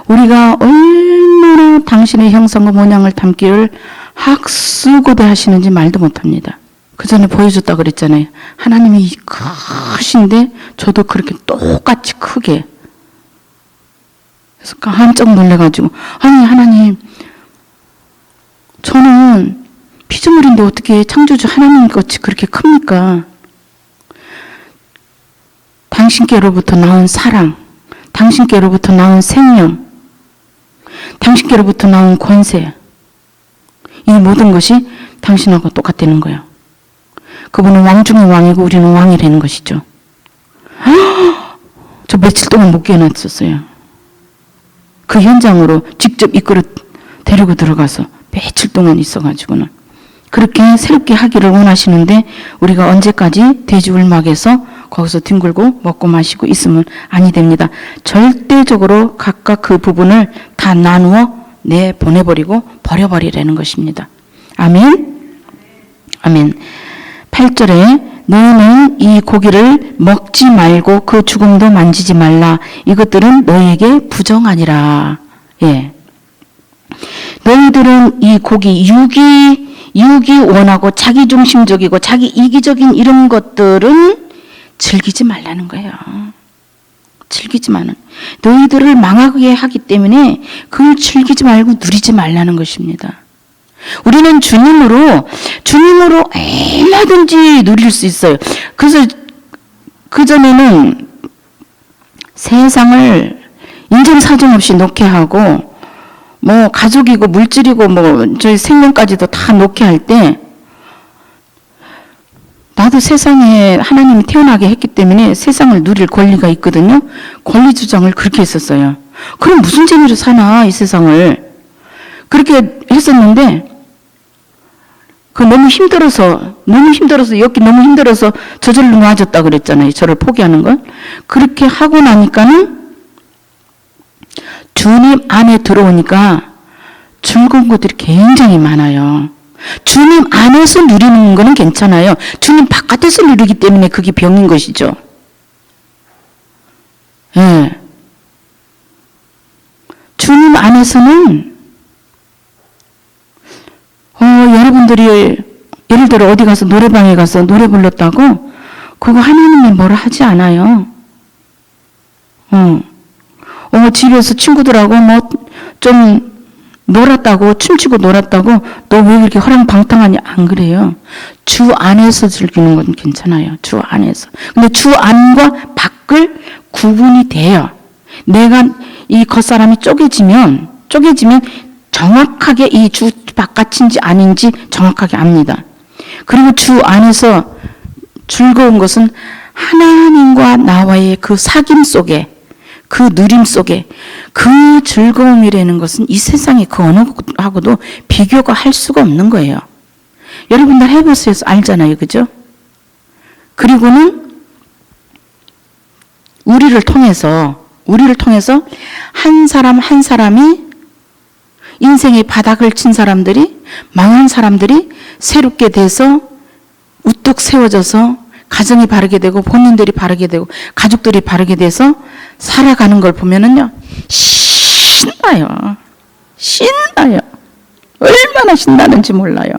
Speaker 1: 우리가 얼마나 당신의 형상과 모양을 담기를 학수고대 하시는지 말도 못합니다. 그 전에 보여줬다 그랬잖아요. 하나님이 크신데 저도 그렇게 똑같이 크게. 그래서 깜짝 놀래가지고, 아니 하나님, 저는 피조물인데 어떻게 창조주 하나님같이 그렇게 큽니까? 당신께로부터 나온 사랑, 당신께로부터 나온 생명, 당신께로부터 나온 권세, 이 모든 것이 당신하고 똑같다는 거예요. 그분은 왕 중의 왕이고 우리는 왕이라는 것이죠. 저 며칠 동안 못 깨어났었어요. 그 현장으로 직접 이끌어 데리고 들어가서 며칠 동안 있어가지고는. 그렇게 새롭게 하기를 원하시는데 우리가 언제까지 돼지 울막에서 거기서 뒹굴고 먹고 마시고 있으면 아니 됩니다. 절대적으로 각각 그 부분을 다 나누어 내보내버리고 버려버리라는 것입니다. 아멘. 아멘. 8절에 너희는 이 고기를 먹지 말고 그 죽음도 만지지 말라. 이것들은 너희에게 부정하니라. 예. 너희들은 이 고기 육이 원하고 자기중심적이고 자기 이기적인 이런 것들은 즐기지 말라는 거예요. 즐기지 마는. 너희들을 망하게 하기 때문에 그걸 즐기지 말고 누리지 말라는 것입니다. 우리는 주님으로 얼마든지 누릴 수 있어요. 그래서 그전에는 세상을 인정사정 없이 놓게 하고 뭐 가족이고 물질이고 뭐 저희 생명까지도 다 놓게 할 때 나도 세상에 하나님이 태어나게 했기 때문에 세상을 누릴 권리가 있거든요. 권리 주장을 그렇게 했었어요. 그럼 무슨 재미로 사나 이 세상을. 그렇게 했었는데 그 너무 힘들어서 여기 너무 힘들어서 저절로 놔줬다 그랬잖아요. 저를 포기하는 걸. 그렇게 하고 나니까는 주님 안에 들어오니까 즐거운 것들이 굉장히 많아요. 주님 안에서 누리는 거는 괜찮아요. 주님 바깥에서 누리기 때문에 그게 병인 것이죠. 예. 주님 안에서는 여러분들이 예를 들어 어디 가서 노래방에 가서 노래 불렀다고 그거 하나님이 뭐라 하지 않아요. 집에서 친구들하고 뭐 좀 놀았다고 춤추고 놀았다고 너 왜 이렇게 허랑방탕하냐 안 그래요. 주 안에서 즐기는 건 괜찮아요. 주 안에서. 근데 주 안과 밖을 구분이 돼요. 내가 이 겉사람이 쪼개지면 정확하게 이 주 바깥인지 아닌지 정확하게 압니다. 그리고 주 안에서 즐거운 것은 하나님과 나와의 그 사귐 속에 그 누림 속에 그 즐거움이라는 것은 이 세상의 그 어느 것하고도 비교가 할 수가 없는 거예요. 여러분들 해보세요. 알잖아요. 그죠? 그리고는 우리를 통해서 우리를 통해서 한 사람 한 사람이 인생의 바닥을 친 사람들이, 망한 사람들이 새롭게 돼서 우뚝 세워져서 가정이 바르게 되고 본인들이 바르게 되고 가족들이 바르게 돼서 살아가는 걸 보면은요, 신나요. 신나요. 얼마나 신나는지 몰라요.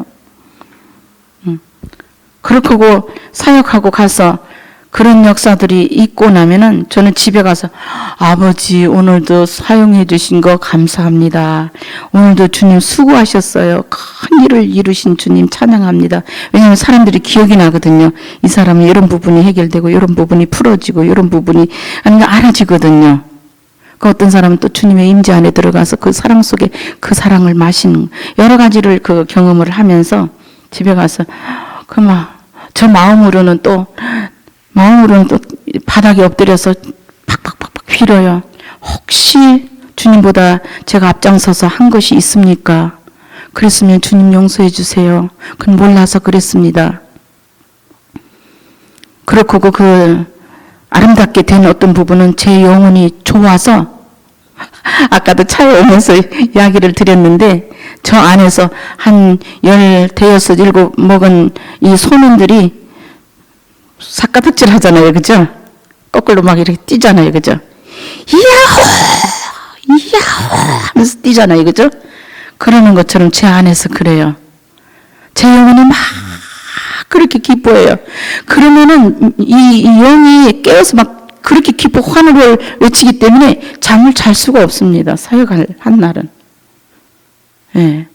Speaker 1: 그렇게 하고 사역하고 가서 그런 역사들이 있고 나면은 저는 집에 가서 아버지 오늘도 사용해 주신 거 감사합니다. 오늘도 주님 수고하셨어요. 큰 일을 이루신 주님 찬양합니다. 왜냐하면 사람들이 기억이 나거든요. 이 사람은 이런 부분이 해결되고 이런 부분이 풀어지고 이런 부분이 알아지거든요. 그 어떤 사람은 또 주님의 임재 안에 들어가서 그 사랑 속에 그 사랑을 마시는 여러 가지를 그 경험을 하면서 집에 가서 저 마음으로는 또 바닥에 엎드려서 팍팍팍팍 빌어요. 혹시 주님보다 제가 앞장서서 한 것이 있습니까? 그랬으면 주님 용서해 주세요. 그건 몰라서 그랬습니다. 그렇고 그 아름답게 된 어떤 부분은 제 영혼이 좋아서 아까도 차에 오면서 이야기를 드렸는데 저 안에서 한 10, 7 먹은 이 소년들이 삿가닥질 하잖아요. 그죠? 거꾸로 막 이렇게 뛰잖아요. 그죠? 이야호! 이야호! 하면서 뛰잖아요. 그죠? 그러는 것처럼 제 안에서 그래요. 제 영혼이 막 그렇게 기뻐해요. 그러면은 이 영이 깨어서 막 그렇게 기뻐 환호를 외치기 때문에 잠을 잘 수가 없습니다. 사역할 한 날은. 예.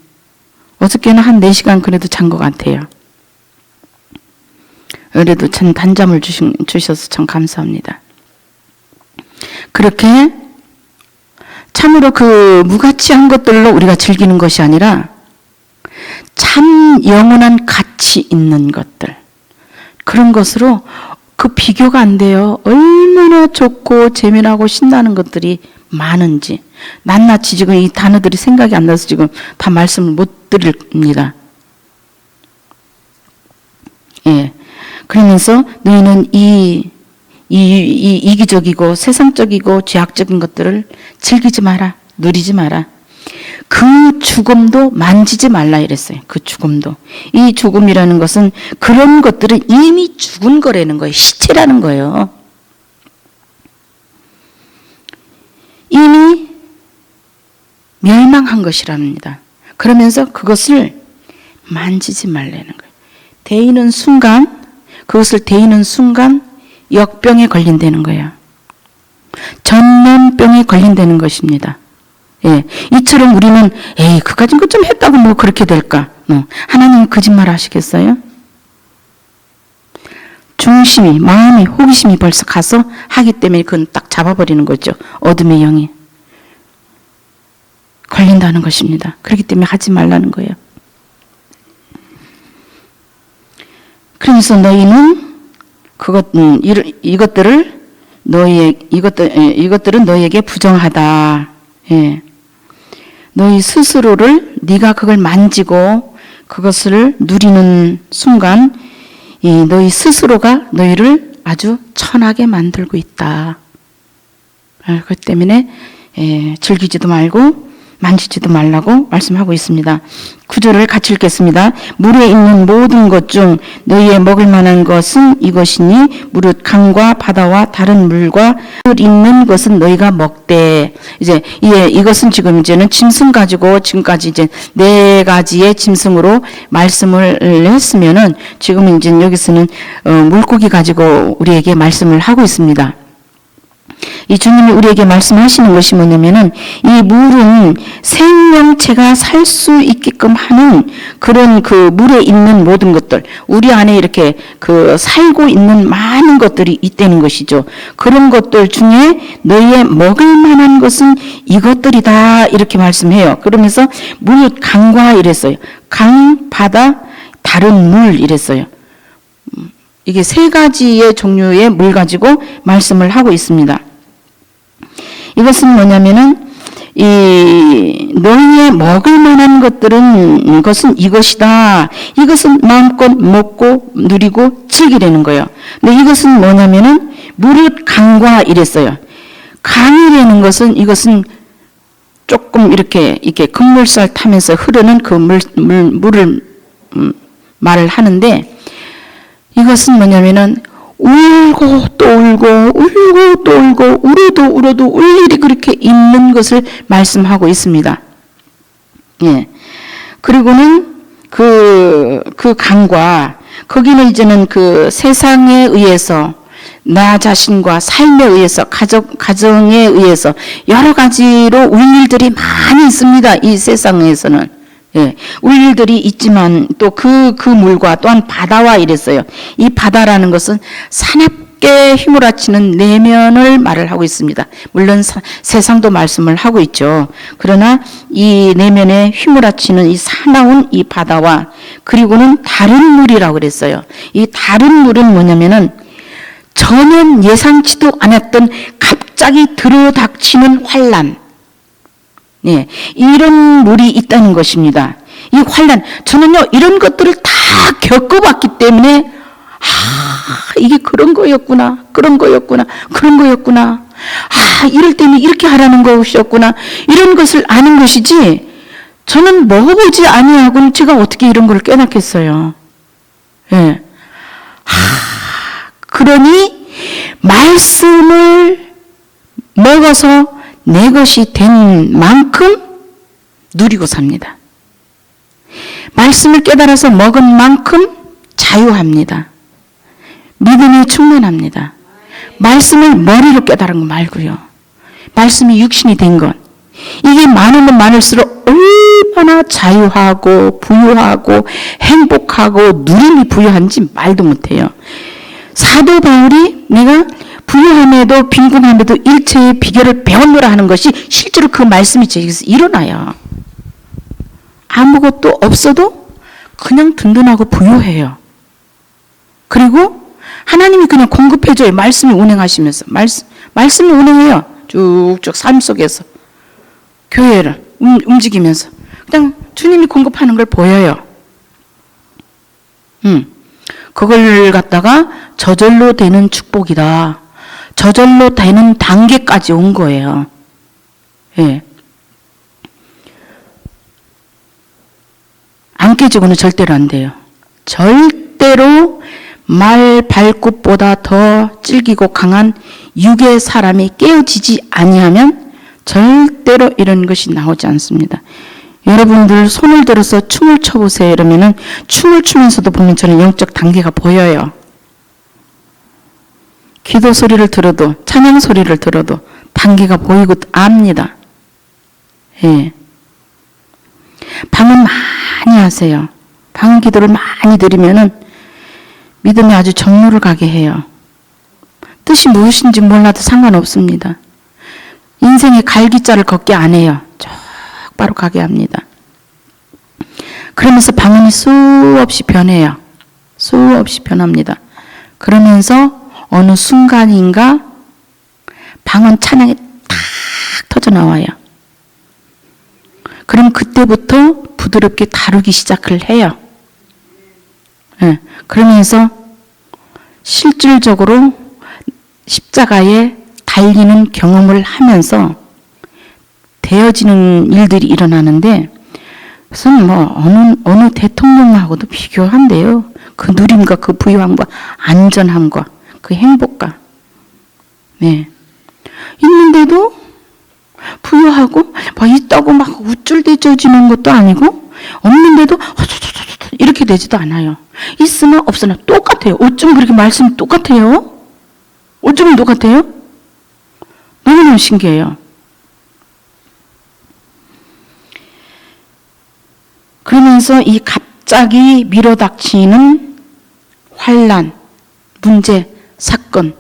Speaker 1: 어저께는 한 4시간 그래도 잔 것 같아요. 그래도 참 단잠을 주셔서 참 감사합니다. 그렇게 참으로 그 무가치한 것들로 우리가 즐기는 것이 아니라 참 영원한 가치 있는 것들, 그런 것으로 그 비교가 안 돼요. 얼마나 좋고 재미나고 신나는 것들이 많은지. 낱낱이 지금 이 단어들이 생각이 안 나서 지금 다 말씀을 못 드립니다. 예. 그러면서 너희는 이기적이고 세상적이고 죄악적인 것들을 즐기지 마라. 누리지 마라. 그 죽음도 만지지 말라 이랬어요. 그 죽음도. 이 죽음이라는 것은 그런 것들은 이미 죽은 거라는 거예요. 시체라는 거예요. 이미 멸망한 것이랍니다. 그러면서 그것을 만지지 말라는 거예요. 대이는 순간, 그것을 대이는 순간 역병에 걸린다는 거예요. 전염병에 걸린다는 것입니다. 예, 이처럼 우리는 그까진 것 좀 했다고 뭐 그렇게 될까? 하나님은 거짓말 하시겠어요? 중심이, 마음이, 호기심이 벌써 가서 하기 때문에 그건 딱 잡아버리는 거죠. 어둠의 영이 걸린다는 것입니다. 그렇기 때문에 하지 말라는 거예요. 그래서 너희는 이것들은 너희에게 부정하다. 예. 너희 스스로를 네가 그걸 만지고 그것을 누리는 순간 너희 스스로가 너희를 아주 천하게 만들고 있다. 그렇기 때문에 즐기지도 말고 만지지도 말라고 말씀하고 있습니다. 9절을 같이 읽겠습니다. 물에 있는 모든 것 중 너희의 먹을 만한 것은 이것이니 무릇 강과 바다와 다른 물과 물 있는 것은 너희가 먹되. 이제 이것은 지금 이제는 짐승 가지고 지금까지 이제 4가지의 짐승으로 말씀을 했으면은 지금 이제 여기서는 물고기 가지고 우리에게 말씀을 하고 있습니다. 이 주님이 우리에게 말씀하시는 것이 뭐냐면은 이 물은 생명체가 살 수 있게끔 하는 그런 그 물에 있는 모든 것들, 우리 안에 이렇게 그 살고 있는 많은 것들이 있다는 것이죠. 그런 것들 중에 너희의 먹을 만한 것은 이것들이다 이렇게 말씀해요. 그러면서 물 강과 이랬어요. 강, 바다, 다른 물 이랬어요. 이게 3가지의 종류의 물 가지고 말씀을 하고 있습니다. 이것은 뭐냐면은 너희의 먹을 만한 것은 이것이다. 이것은 마음껏 먹고 누리고 즐기려는 거예요. 근데 이것은 뭐냐면은 무릇 강과 이랬어요. 강이라는 것은 이것은 조금 이렇게 급물살 타면서 흐르는 그 물을 말을 하는데, 이것은 뭐냐면은 울고 또 울고 울고 또 울고 울어도 울 일이 그렇게 있는 것을 말씀하고 있습니다. 예. 그리고는 그 강과, 거기는 이제는 그 세상에 의해서, 나 자신과 삶에 의해서, 가정에 의해서 여러 가지로 울 일들이 많이 있습니다. 이 세상에서는. 예, 울 일들이 있지만 또 그 물과 또한 바다와 이랬어요. 이 바다라는 것은 사납게 휘몰아치는 내면을 말을 하고 있습니다. 물론 세상도 말씀을 하고 있죠. 그러나 이 내면에 휘몰아치는 이 사나운 이 바다와, 그리고는 다른 물이라고 그랬어요. 이 다른 물은 뭐냐면은 전혀 예상치도 않았던 갑자기 들어닥치는 환난. 예, 이런 물이 있다는 것입니다. 이 환난, 저는요 이런 것들을 다 겪어봤기 때문에 이게 그런 거였구나, 이럴 때는 이렇게 하라는 것이었구나, 이런 것을 아는 것이지, 저는 먹어보지 아니하고는 제가 어떻게 이런 걸 깨닫겠어요. 예. 그러니 말씀을 먹어서 내 것이 된 만큼 누리고 삽니다. 말씀을 깨달아서 먹은 만큼 자유합니다. 믿음이 충만합니다. 말씀을 머리로 깨달은 거 말고요. 말씀이 육신이 된 것. 이게 많으면 많을수록 얼마나 자유하고 부유하고 행복하고 누림이 부유한지 말도 못해요. 사도 바울이 내가 부유함에도 빈곤함에도 일체의 비결을 배웠노라 하는 것이 실제로 그 말씀이 제게서 일어나요. 아무것도 없어도 그냥 든든하고 부유해요. 그리고 하나님이 그냥 공급해줘요. 말씀이 운행하시면서. 말씀이 운행해요. 쭉쭉 삶 속에서. 교회를 움직이면서. 그냥 주님이 공급하는 걸 보여요. 그걸 갖다가 저절로 되는 축복이다. 저절로 되는 단계까지 온 거예요. 예. 안 깨지고는 절대로 안 돼요. 절대로 말 발굽보다 더 질기고 강한 육의 사람이 깨어지지 아니하면 절대로 이런 것이 나오지 않습니다. 여러분들 손을 들어서 춤을 춰보세요. 이러면은 춤을 추면서도 보면 저는 영적 단계가 보여요. 기도 소리를 들어도, 찬양 소리를 들어도 단계가 보이고 압니다. 예. 방언 많이 하세요. 방언 기도를 많이 드리면은 믿음이 아주 정로를 가게 해요. 뜻이 무엇인지 몰라도 상관없습니다. 인생의 갈기자를 걷게 안 해요. 바로 가게 합니다. 그러면서 방언이 수없이 변해요. 수없이 변합니다. 그러면서 어느 순간인가 방언 찬양이 탁 터져 나와요. 그럼 그때부터 부드럽게 다루기 시작을 해요. 네. 그러면서 실질적으로 십자가에 달리는 경험을 하면서 되어지는 일들이 일어나는데, 그것은 뭐 어느 대통령하고도 비교한대요. 그 누림과 그 부유함과 안전함과 그 행복과. 네. 있는데도 부유하고 있다고 막 우쭐대져지는 것도 아니고, 없는데도 이렇게 되지도 않아요. 있으나 없으나 똑같아요. 어쩜 그렇게 말씀이 똑같아요? 어쩌면 똑같아요? 너무너무 신기해요. 그러면서 이 갑자기 밀어닥치는 환난, 문제, 사건,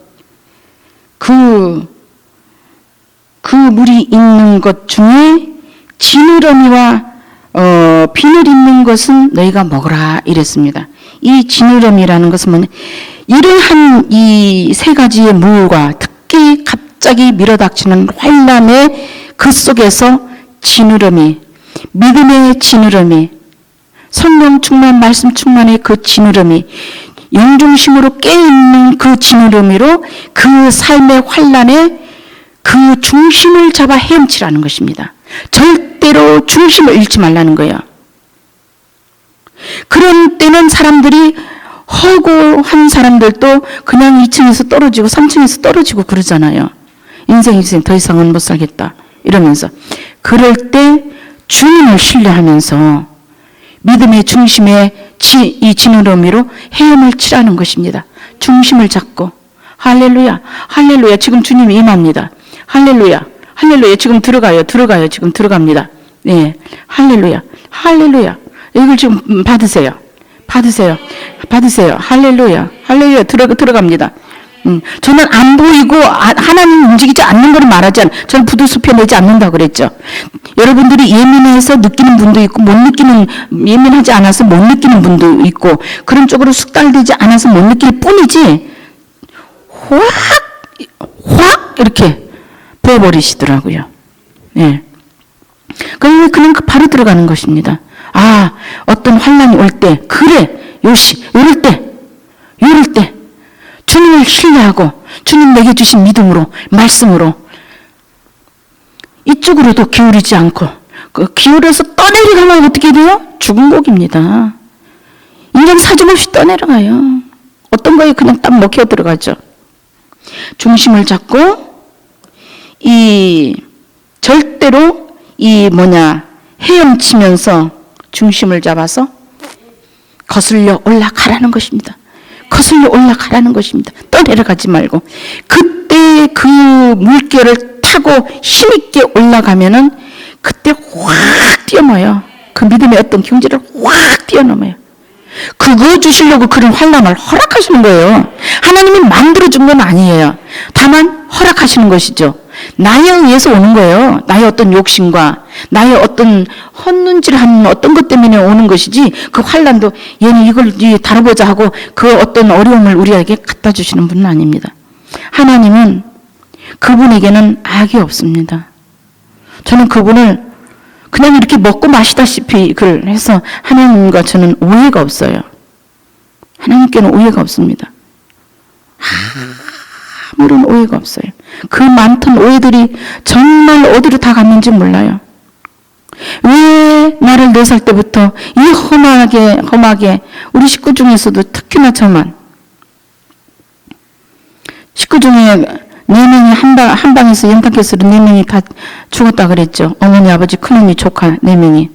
Speaker 1: 그 물이 있는 것 중에 지느러미와 비늘 있는 것은 너희가 먹으라 이랬습니다. 이 지느러미라는 것은 뭐냐? 이러한 이 세 가지의 물과 특히 갑자기 밀어닥치는 환난의 그 속에서 지느러미, 믿음의 지느러미, 성령 충만, 말씀 충만의 그 지느러미, 영중심으로 깨있는 그 지느러미로 그 삶의 환난에 그 그 중심을 잡아 헤엄치라는 것입니다. 절대로 중심을 잃지 말라는 거예요. 그런 때는 사람들이 허구한 사람들도 그냥 2층에서 떨어지고 3층에서 떨어지고 그러잖아요. 인생이 더 이상은 못 살겠다 이러면서. 그럴 때 주님을 신뢰하면서 믿음의 중심에 이 지느러미로 헤엄을 치라는 것입니다. 중심을 잡고 할렐루야 할렐루야 지금 주님이 임합니다. 할렐루야 할렐루야 지금 들어가요 지금 들어갑니다. 네 할렐루야 할렐루야 이걸 지금 받으세요. 할렐루야 할렐루야 들어갑니다. 저는 안 보이고 하나님 움직이지 않는 걸 말하지 않아요. 저는 부두수표 내지 않는다고 그랬죠. 여러분들이 예민해서 느끼는 분도 있고 예민하지 않아서 못 느끼는 분도 있고 그런 쪽으로 숙달되지 않아서 못 느낄 뿐이지 확 이렇게 부어버리시더라고요. 예. 그냥 바로 들어가는 것입니다. 아, 어떤 환난이 올 때, 그래, 이럴 때, 주님을 신뢰하고, 주님 내게 주신 믿음으로, 말씀으로, 이쪽으로도 기울이지 않고, 기울여서 떠내려가면 어떻게 돼요? 죽은 곡입니다. 인간 사정없이 떠내려가요. 어떤 거에 그냥 딱 먹혀 들어가죠. 중심을 잡고, 절대로 헤엄치면서 중심을 잡아서 거슬려 올라가라는 것입니다. 떠내려가지 말고. 그때 그 물결을 타고 힘있게 올라가면은 그때 확 뛰어넘어요. 그 믿음의 어떤 경지를 확 뛰어넘어요. 그거 주시려고 그런 환난을 허락하시는 거예요. 하나님이 만들어준 건 아니에요. 다만 허락하시는 것이죠. 나에 의해서 오는 거예요. 나의 어떤 욕심과 나의 어떤 헛눈질하는 어떤 것 때문에 오는 것이지 그 환난도 얘는 이걸 다뤄보자 하고 그 어떤 어려움을 우리에게 갖다 주시는 분은 아닙니다. 하나님은 그분에게는 악이 없습니다. 저는 그분을 그냥 이렇게 먹고 마시다시피 그걸 해서 하나님과 저는 오해가 없어요. 하나님께는 오해가 없습니다. 아무런 오해가 없어요. 그 많던 오해들이 정말 어디로 다 갔는지 몰라요. 왜 나를 4살 때부터 이 험하게 우리 식구 중에서도 특히나 저만 식구 중에 4명이 한 방에서 연탄가스로 4명이 다 죽었다 그랬죠. 어머니, 아버지, 큰언니, 조카 4명이.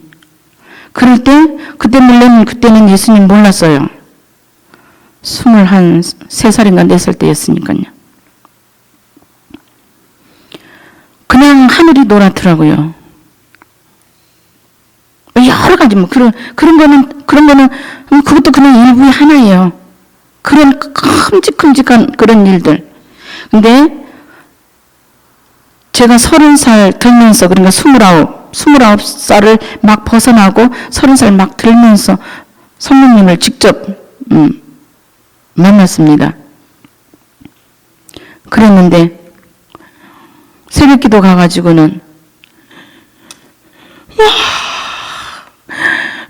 Speaker 1: 그럴 때 그때는 예수님 몰랐어요. 23살인가 4살 때였으니까요. 그냥 하늘이 노랗더라고요. 여러 가지 그런 거는 그것도 그냥 일부의 하나예요. 그런 큼직큼직한 그런 일들. 근데 제가 30살 들면서 그러니까 29살을 막 벗어나고 30살 막 들면서 성령님을 직접 만났습니다. 그랬는데 새벽기도 가가지고는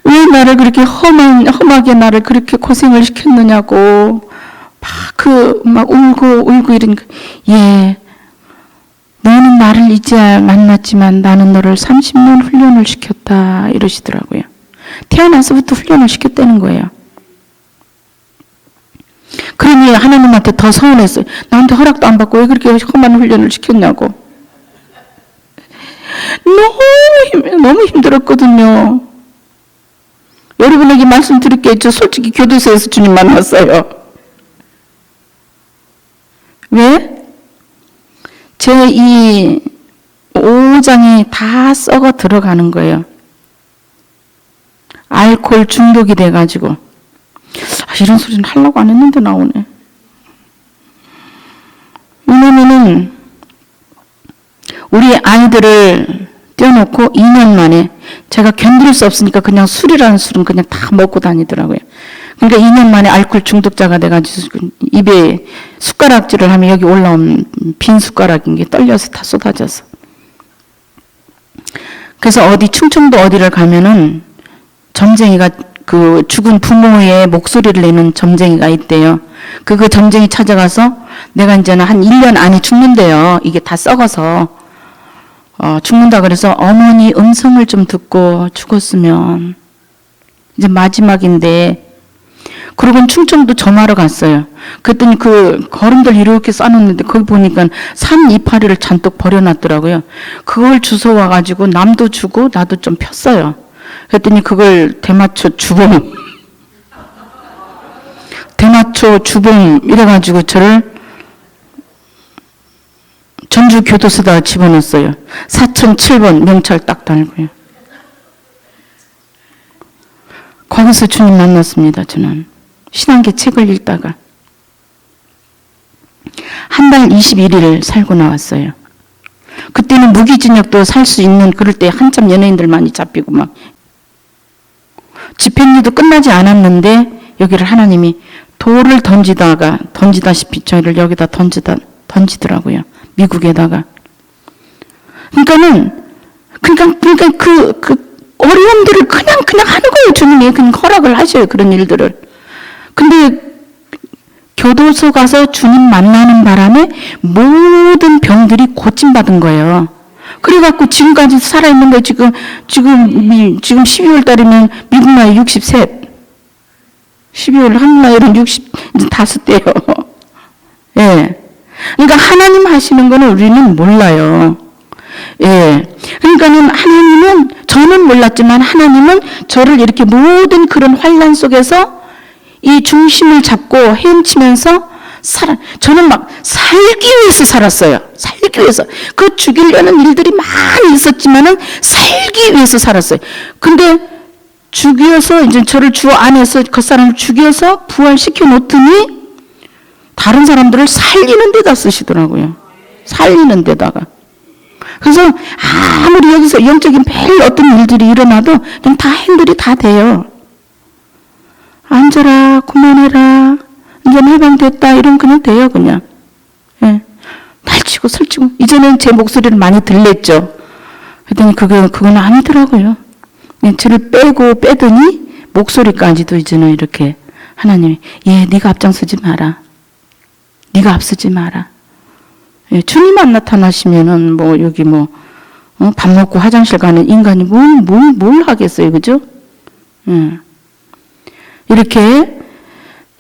Speaker 1: 왜 나를 그렇게 험하게 나를 그렇게 고생을 시켰느냐고 막 울고 이런 너는 나를 이제 만났지만 나는 너를 30년 훈련을 시켰다 이러시더라고요. 태어나서부터 훈련을 시켰다는 거예요. 그러니 하나님한테 더 서운했어요. 나한테 허락도 안 받고 왜 그렇게 험한 훈련을 시켰냐고. 너무 힘들었거든요. 여러분에게 말씀드릴게요. 저 솔직히 교도소에서 주님 만났어요. 왜? 제 이 오장이 다 썩어 들어가는 거예요. 알코올 중독이 돼가지고. 이런 소리는 하려고 안 했는데 나오네. 왜냐면은 우리 아이들을 떼어놓고 2년 만에 제가 견딜 수 없으니까 그냥 술이라는 술은 그냥 다 먹고 다니더라고요. 그러니까 2년 만에 알코올 중독자가 돼가지고 입에 숟가락질을 하면 여기 올라온 빈 숟가락인 게 떨려서 다 쏟아져서. 그래서 충청도 어디를 가면은 점쟁이가 그 죽은 부모의 목소리를 내는 점쟁이가 있대요. 그 점쟁이 찾아가서 내가 이제는 한 1년 안에 죽는데요. 이게 다 썩어서 죽는다 그래서 어머니 음성을 좀 듣고 죽었으면 이제 마지막인데, 그러고는 충청도 점하러 갔어요. 그랬더니 그 거름들 이렇게 싸놓는데 거기 보니까 산 이파리를 잔뜩 버려놨더라고요. 그걸 주워 와가지고 남도 주고 나도 좀 폈어요. 그랬더니 그걸 대마초 주봉 이래가지고 저를 전주 교도소에다 집어넣었어요. 4007번 명찰 딱 달고요. 거기서 주님 만났습니다. 저는 신앙계 책을 읽다가 한 달 21일 살고 나왔어요. 그때는 무기징역도 살 수 있는, 그럴 때 한참 연예인들 많이 잡히고 막 집행유예도 끝나지 않았는데 여기를 하나님이 돌을 던지다시피 저희를 여기다 던지더라고요. 미국에다가. 그러니까 그 어려움들을 그냥 하는 거예요. 주님이 그냥 허락을 하셔요. 그런 일들을. 근데 교도소 가서 주님 만나는 바람에 모든 병들이 고침받은 거예요. 그래갖고 지금까지 살아있는 거예요. 지금 12월 달이면 미국 나이 63. 12월 한국 나이는 65대요. 예. 그러니까 하나님 하시는 거는 우리는 몰라요. 예. 그러니까는 하나님은, 저는 몰랐지만 하나님은 저를 이렇게 모든 그런 환난 속에서 이 중심을 잡고 헤엄치면서 저는 막 살기 위해서 살았어요. 살기 위해서. 그 죽이려는 일들이 많이 있었지만은 살기 위해서 살았어요. 근데 죽여서 이제 저를 주 안에서 그 사람을 죽여서 부활시켜 놓더니 다른 사람들을 살리는 데다 쓰시더라고요. 살리는 데다가. 그래서 아무리 여기서 영적인 매일 어떤 일들이 일어나도 그냥 다 행들이 다 돼요. 앉아라, 그만해라, 이제 해방됐다, 이런 그냥 돼요, 그냥. 예. 날치고 설치고. 이전엔 제 목소리를 많이 들렸죠. 그랬더니 그건 아니더라고요. 저를 빼더니 목소리까지도 이제는 이렇게 하나님이, 네가 앞장서지 마라. 네가 앞서지 마라. 예, 주님만 나타나시면은 여기 밥 먹고 화장실 가는 인간이 뭘 하겠어요, 그죠? 예. 이렇게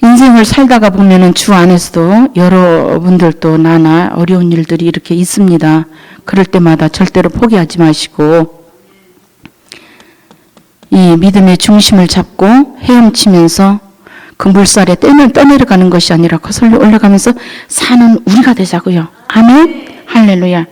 Speaker 1: 인생을 살다가 보면은 주 안에서도 여러분들도 나나 어려운 일들이 이렇게 있습니다. 그럴 때마다 절대로 포기하지 마시고 이 믿음의 중심을 잡고 헤엄치면서 그 물살에 떠내려가는 것이 아니라 거슬러 올라가면서 사는 우리가 되자고요. 아멘. 할렐루야.